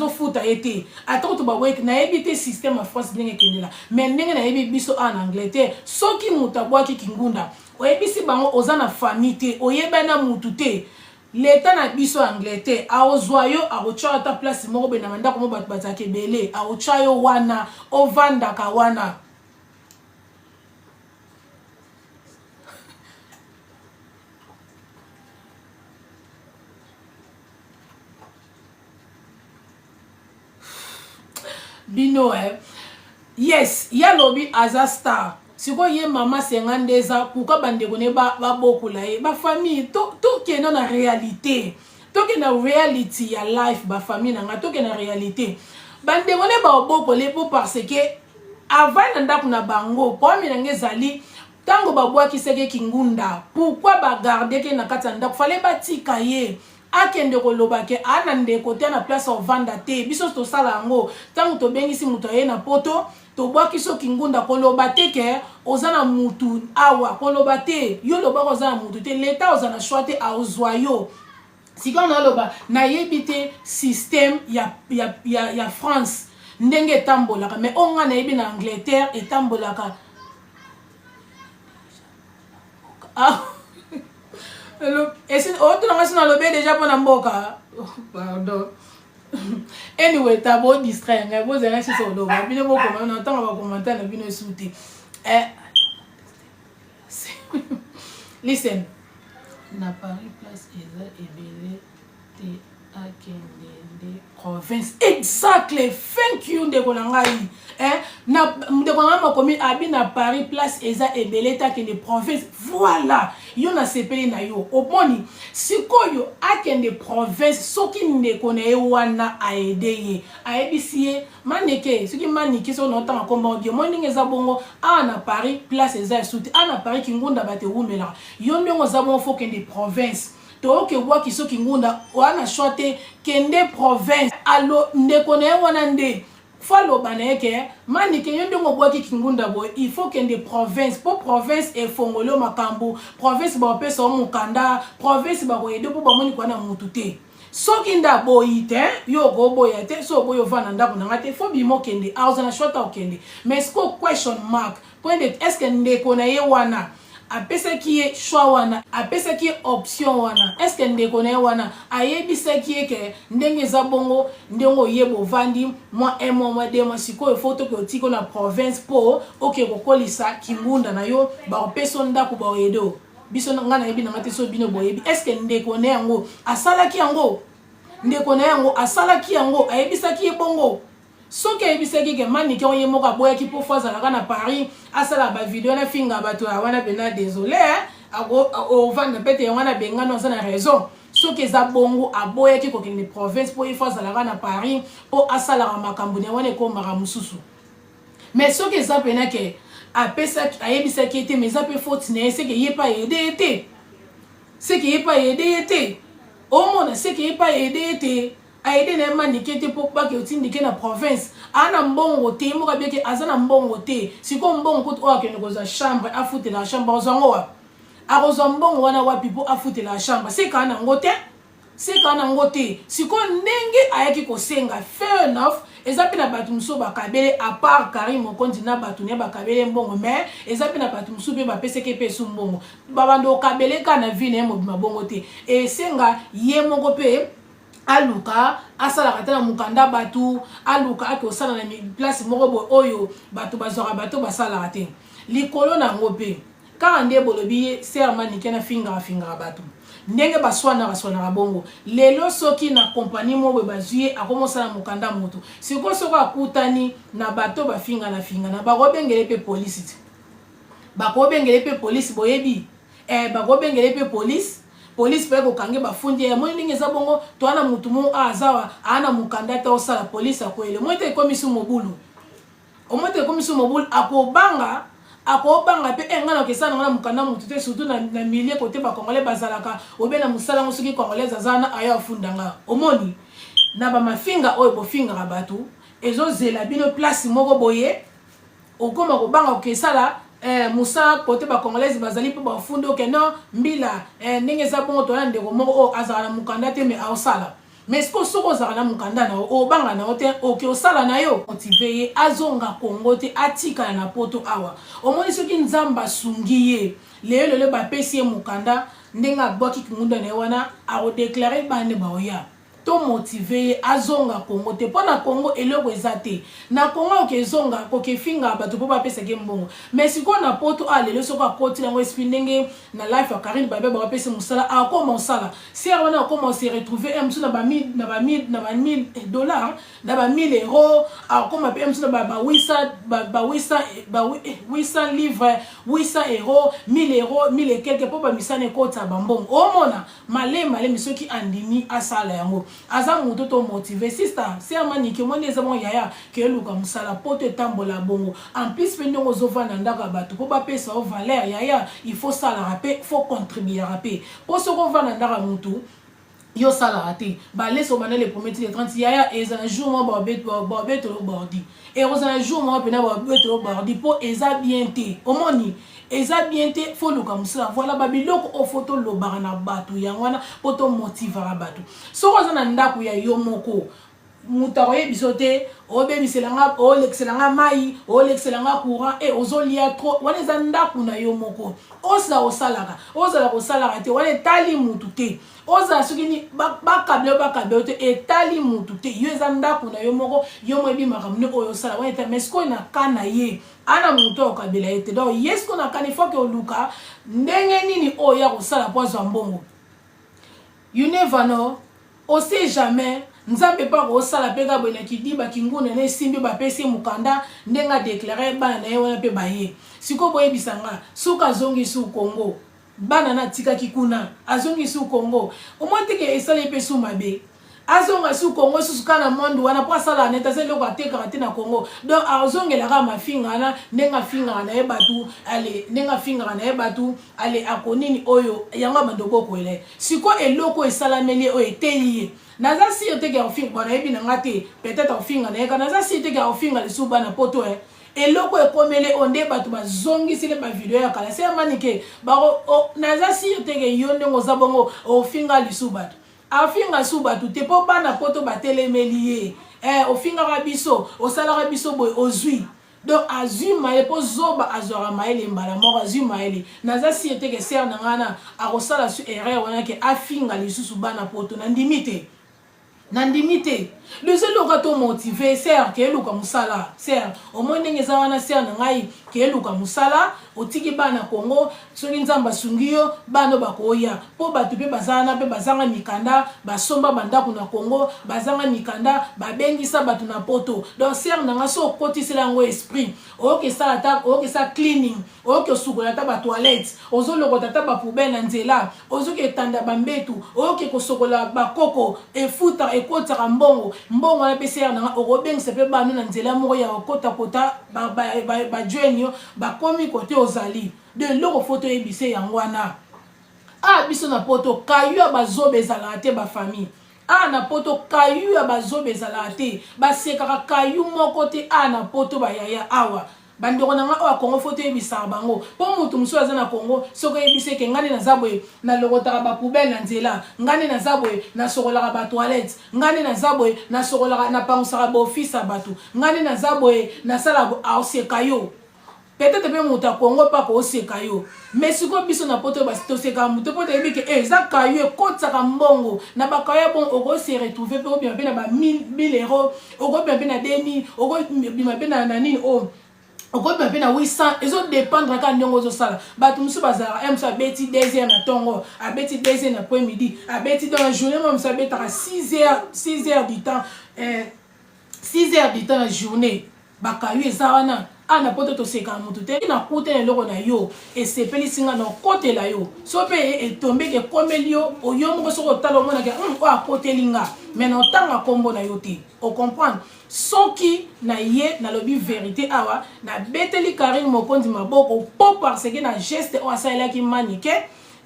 foutu été? Attends, tu vas voir que na évité système en France bien que là. Mais n'engue na évité biso en Angleterre. So qui mutabwa ki kingunda. Oyebisi bango ozana famille te, oyebana mutu te. L'État na biso Angleterre a ozoyo a ocha ta place moko be na manda ko bat batake belé a ocha yo wana ovanda ka wana. Bino yes ya lobby aza star siko ye mama 52 ans pourquoi bande kone ba beaucoup la ba famille to kena na réalité to kena reality ya life ba famille na to kena réalité bande kone ba beaucoup le parce que avant na ndako na bango problème nange ezali tango babwakisaki kingunda pourquoi bagarde ke na kati ya ndako fale batika ye akende koloba ke ana ndeko te na place ovanda te biso tosala yango tango tobengisi moto aye na poto tobwaki so kingunda koloba te ke oza na mutu awa koloba te yo lobaka oza na mutu te leta oza na choix te aozwa yo sika naloba nayebi te système ya France ndenge etambolaka mais onga nayebi na Angleterre etambolaka est-ce que tu as lobé déjà pour Namboka? Pardon. Anyway, t'as beau distraire, mais vous allez sur le dos. Bien beau comment on entend, on va commenter, on va bien sauter. Listen. Na Paris place Eza Ebele te akende province. Exactly. Thank you ndeko nangai. Na ndeko nanga makomi abi na Paris place Eza Ebele te akende province. Voilà. Yo na sepeli na yo. Oponi sikoyo akende province soki ndeko na ye wana aideye. Aebisiye maneke soki manike so na tanga komba odi mo ndenge za bongo na Paris place Eza Suti. Na Paris kingunda bate wumela. Yo ndongo za bongo fo kende province. To ke waki so kingunda wana chote kende province alo ndeko na ye wana nde falo baneke manike yondo ngobwaki kingunda boy il faut kende province pour province e fongolo makambo province ba pesa o mukanda province ba ko edo po ba moni kwa na mutu te soki nda boyi te yo go boya te so boyo vana ndako na ngate fo bi mo kende auza na shota o kende mais sko question mark point de est-ce que ndeko na ye wana apesa ki e choix wana apesa ki option wana est-ce que ndeko na wana ayebisa ki ke ndenge za bongo ndongo yebo vandi moi un mois de mois siko photo ke otiko na province po oke kokolisa kingunda na yo ba opesa ndako ba edo biso ngana yebi na ngate so bino boyebi est-ce que ndeko na yango asala ki yango ndeko na yango asala ki yango ayebisa ki bongo soki ayebisaki ke manike onye moka boyaki po fazalaka na Paris asala ba video na finga bato ya wana bena désolé ovanda pete ya wana bengano aza na raison soki eza bongo aboyaki kokende province po ifazalaka na Paris po asalaka makambo na wana ekomaka mosusu mais soki eza pena ke apesaki ayebisaki ete mais eza pe faute na ye seke ye pa aide ete seke ye pa aide ete omona seke ye pa aide ete aide na manike te po ba ke otindike na province ana mbongo te mo ka beke azana mbongo te siko mbongo ko o akene ko za chambre afute la chambre ozango wa akozo mbongo wana wapi po afute la chambre c'est kana ngote siko ndenge ayaki ko senga fair enough ezapi na batu muso bakabele à part Karim Okondi na batu ne bakabele mbongo mais ezapi na batu muso be ba peseke pesu mbongo babando kabele kana vine mo mabongo te e senga ye moko pe aluka asala katana mukanda batu aluka ake osala na place moko bo oyo batu bazora batu basala te likolo na ngope ka ande bolobi serment nikena finga batu ndenge baswana bongo lelo soki na compagnie mo bazuye akomosala mukanda moto siko soko akutani na bato bafinga na bakobengele pe police bakobengele pe police boyebi bakobengele pe police pe ko kange bafundi ya mo ndenge za bongo to ana mutu mo azawa ana mukanda ta osala police akoele mo te komisio mobulu omote komisio mobulu akobanga pe engana kesana ngana mukanda mutu te surtout na milieu côté ba congolais bazalaka obena musala ngosuki congolais azana aya fundanga omoni na ba mafinga oyo bofinga batu ezozela bino place moko boye okoma kobanga kesala musa côté ba congolais bazali pe bafundo ke non mbila ndenge za bongo to ndeko moko azala mukanda te me ausala mais ce que soko zala mukanda na o banga na hotel oke osala na yo motivé azonga Congo te atika na poto awa omoni soki nzamba sungiye lelo ba pesi mukanda ndenga boki kingunda na wana a déclarer bande baoya to motivé azonga Congo te pona Congo eloko ezate na Congo ke zonga ko ke finga bato po ba pesa ke mbongo mais siko na poto lelo soko akoti lango espindenge na life ya Karine babe ba pesa musala a comment sala si on a commencé retrouver msu na ba 1000 dollars na ba 1000 euros a comment pe msu na ba 800 livres 800 euros 1000 euros 1000 et quelques po ba misane kota ba mbongo o mona male misoki andimi asala yango aza moto to motivé sister c'est manike moi les amon yaya ke luka musala poto tambola bongo en plus pe ndongo zova na ndaka bato po ba pesa o valeur yaya il faut ça la rapper faut contribuer rapper pour ce qu'on va na ndaka mutu yo sala raté ba laisse au les premiers de 30 yaya et un jour moi bobet to bordi et un jour moi pena bobet to bordi pour eza bien té au moni eza bien té faut le comme ça voilà babiloko o photo lo barana batu yangwana poto motivera batu so ko na ndako ya yo moko mutaro ye bisote o bebiselanga o l'excelanga mai o l'excelanga courant et ozolia trop wana eza ndako na yo moko osa osalaka ozala kosalaka te wana etali mutu te oza sukini bakable te etali mutu te yo eza ndako na yo moko yo mo ebimaka mune oyo osala wana eta mais sikoyo na kana ye ana mutu okabela ye te donc ye sikoyo na kana ifo ke oluka ndenge nini oyo ya kosala po azwa mbongo you never know on sait jamais nzambe pa ko sala peka bwena kidiba kinguna ne simbi ba pesi mukanda ndenga déclarer bana na ye wana pe baye siko boye bisanga suka zongi su Congo bana na tika kikuna azongi su Congo o monte ke esale pe su mabe azonga su Congo su kana mondo wana po sala neta se loko ateka kati na Congo donc azongela ka mafinga na ndenga finga na e batu ale ndenga finga na e batu ale akonini oyo yanga bandoko kwele siko eloko esalameli o eteli naza si te ke ofinga bana ebi na ngate peut-être ofinga na eka naza si te ke ofinga le suba na poto eloko ekomele onde batu bazongisile ba video ya kala se manike baro naza si te ke yonde ngozabongo ofinga le suba afinga suba tu te po bana poto batelemeli ofinga rabiso osala biso boy ozui donc azui maele po zoba azora maele mbala moko azui maele naza si te ke ser na ngana akosala su erreur wana ke afinga lisusu bana poto na ndimite nandimite le seul loka to motivé ser ke luka musala ser au moins ndenge za wana ser na ngai ke luka musala otiki bana Congo soki nzamba sungiyo bano bakoya po batu pe bazana pe bazanga mikanda basomba bandako na Congo bazanga mikanda babengisa batu na poto donc ser na nga so kotisela ngo esprit oke sala ta oke sa cleaning oke sukola ta ba toilette ozolokota ta ba poubelle na nzela ozoke tanda bambetu oke kosokola bakoko efuta ekota mbongo mbongo na PCR na okobengisa pe banu na nzela moko ya okota kota ba joenyo ba komi kote ozali de loko photo ebise yangwana biso na poto kayu ya bazobe ezala te ba famille na poto kayu ya bazobe ezala te basekaka kayu moko te na poto bayaya awa bandeko na nga o Congo photo ebisa bango po mutu muso aza na Congo soko ebise ke ngani na zabwe na lokotaka ba poubelle na nzela ngani na zabwe na sokolaka ba toilette ngani na zabwe na sokolaka na pangusaka ba office batu ngani na zabwe na sala oseka yo peut-être pe mutu Congo pa ko oseka yo mais siko biso na poto ba toseka mutu poto ebike za kayo ekotaka mbongo na ba kayo bon oko se retrouver pe bien na ba 1000 euros oko bien na 2000 oko bien na nani oko bien na 800 ezo dépendre ka ndongo zo sala batu musu bazara emsa beti 2h na tongo abeti 2h na après midi abeti dans la journée même ça beta 6h du temps 6h du temps la journée bakayu ezawana na poto to seka mutu te na kote na loko na yo esepeli singa na kote la yo so pe etombe ke komelio oyo moko soko talo mona ke o akote linga mais na tanga kombo na yo te o comprendre soki na ye na lobi vérité awa na beteli Karine Mokonzi maboko po parce que na geste o asala ki manike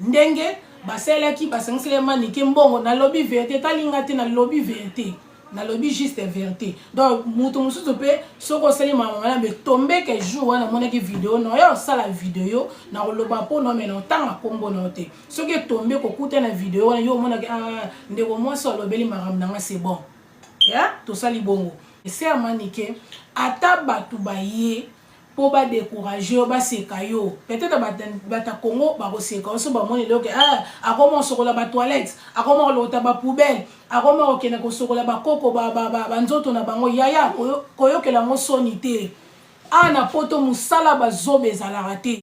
ndenge basala ki basangisele manike mbongo na lobi vérité talinga te na lobi vérité na lobi juste vérité donc mutu mususu pe soko seli mama me tombe ke jour wana mona ki vidéo no yo sala vidéo na loba po no me no tanga kombo no te soki tombe ko kuta na vidéo wana yo mona ke ndeko moi so lobeli maram nanga c'est bon to sali bongo c'est manike ata batu baye po ba décourager ba seka yo peut-être bata Congo ba koseka so ba moni loke akoma sokola ba toilette akoma lota ba poubelle akoma okena ko sokola ba koko ba nzoto na bango yaya koyokela ngo soni te na poto musala ba zobe ezala te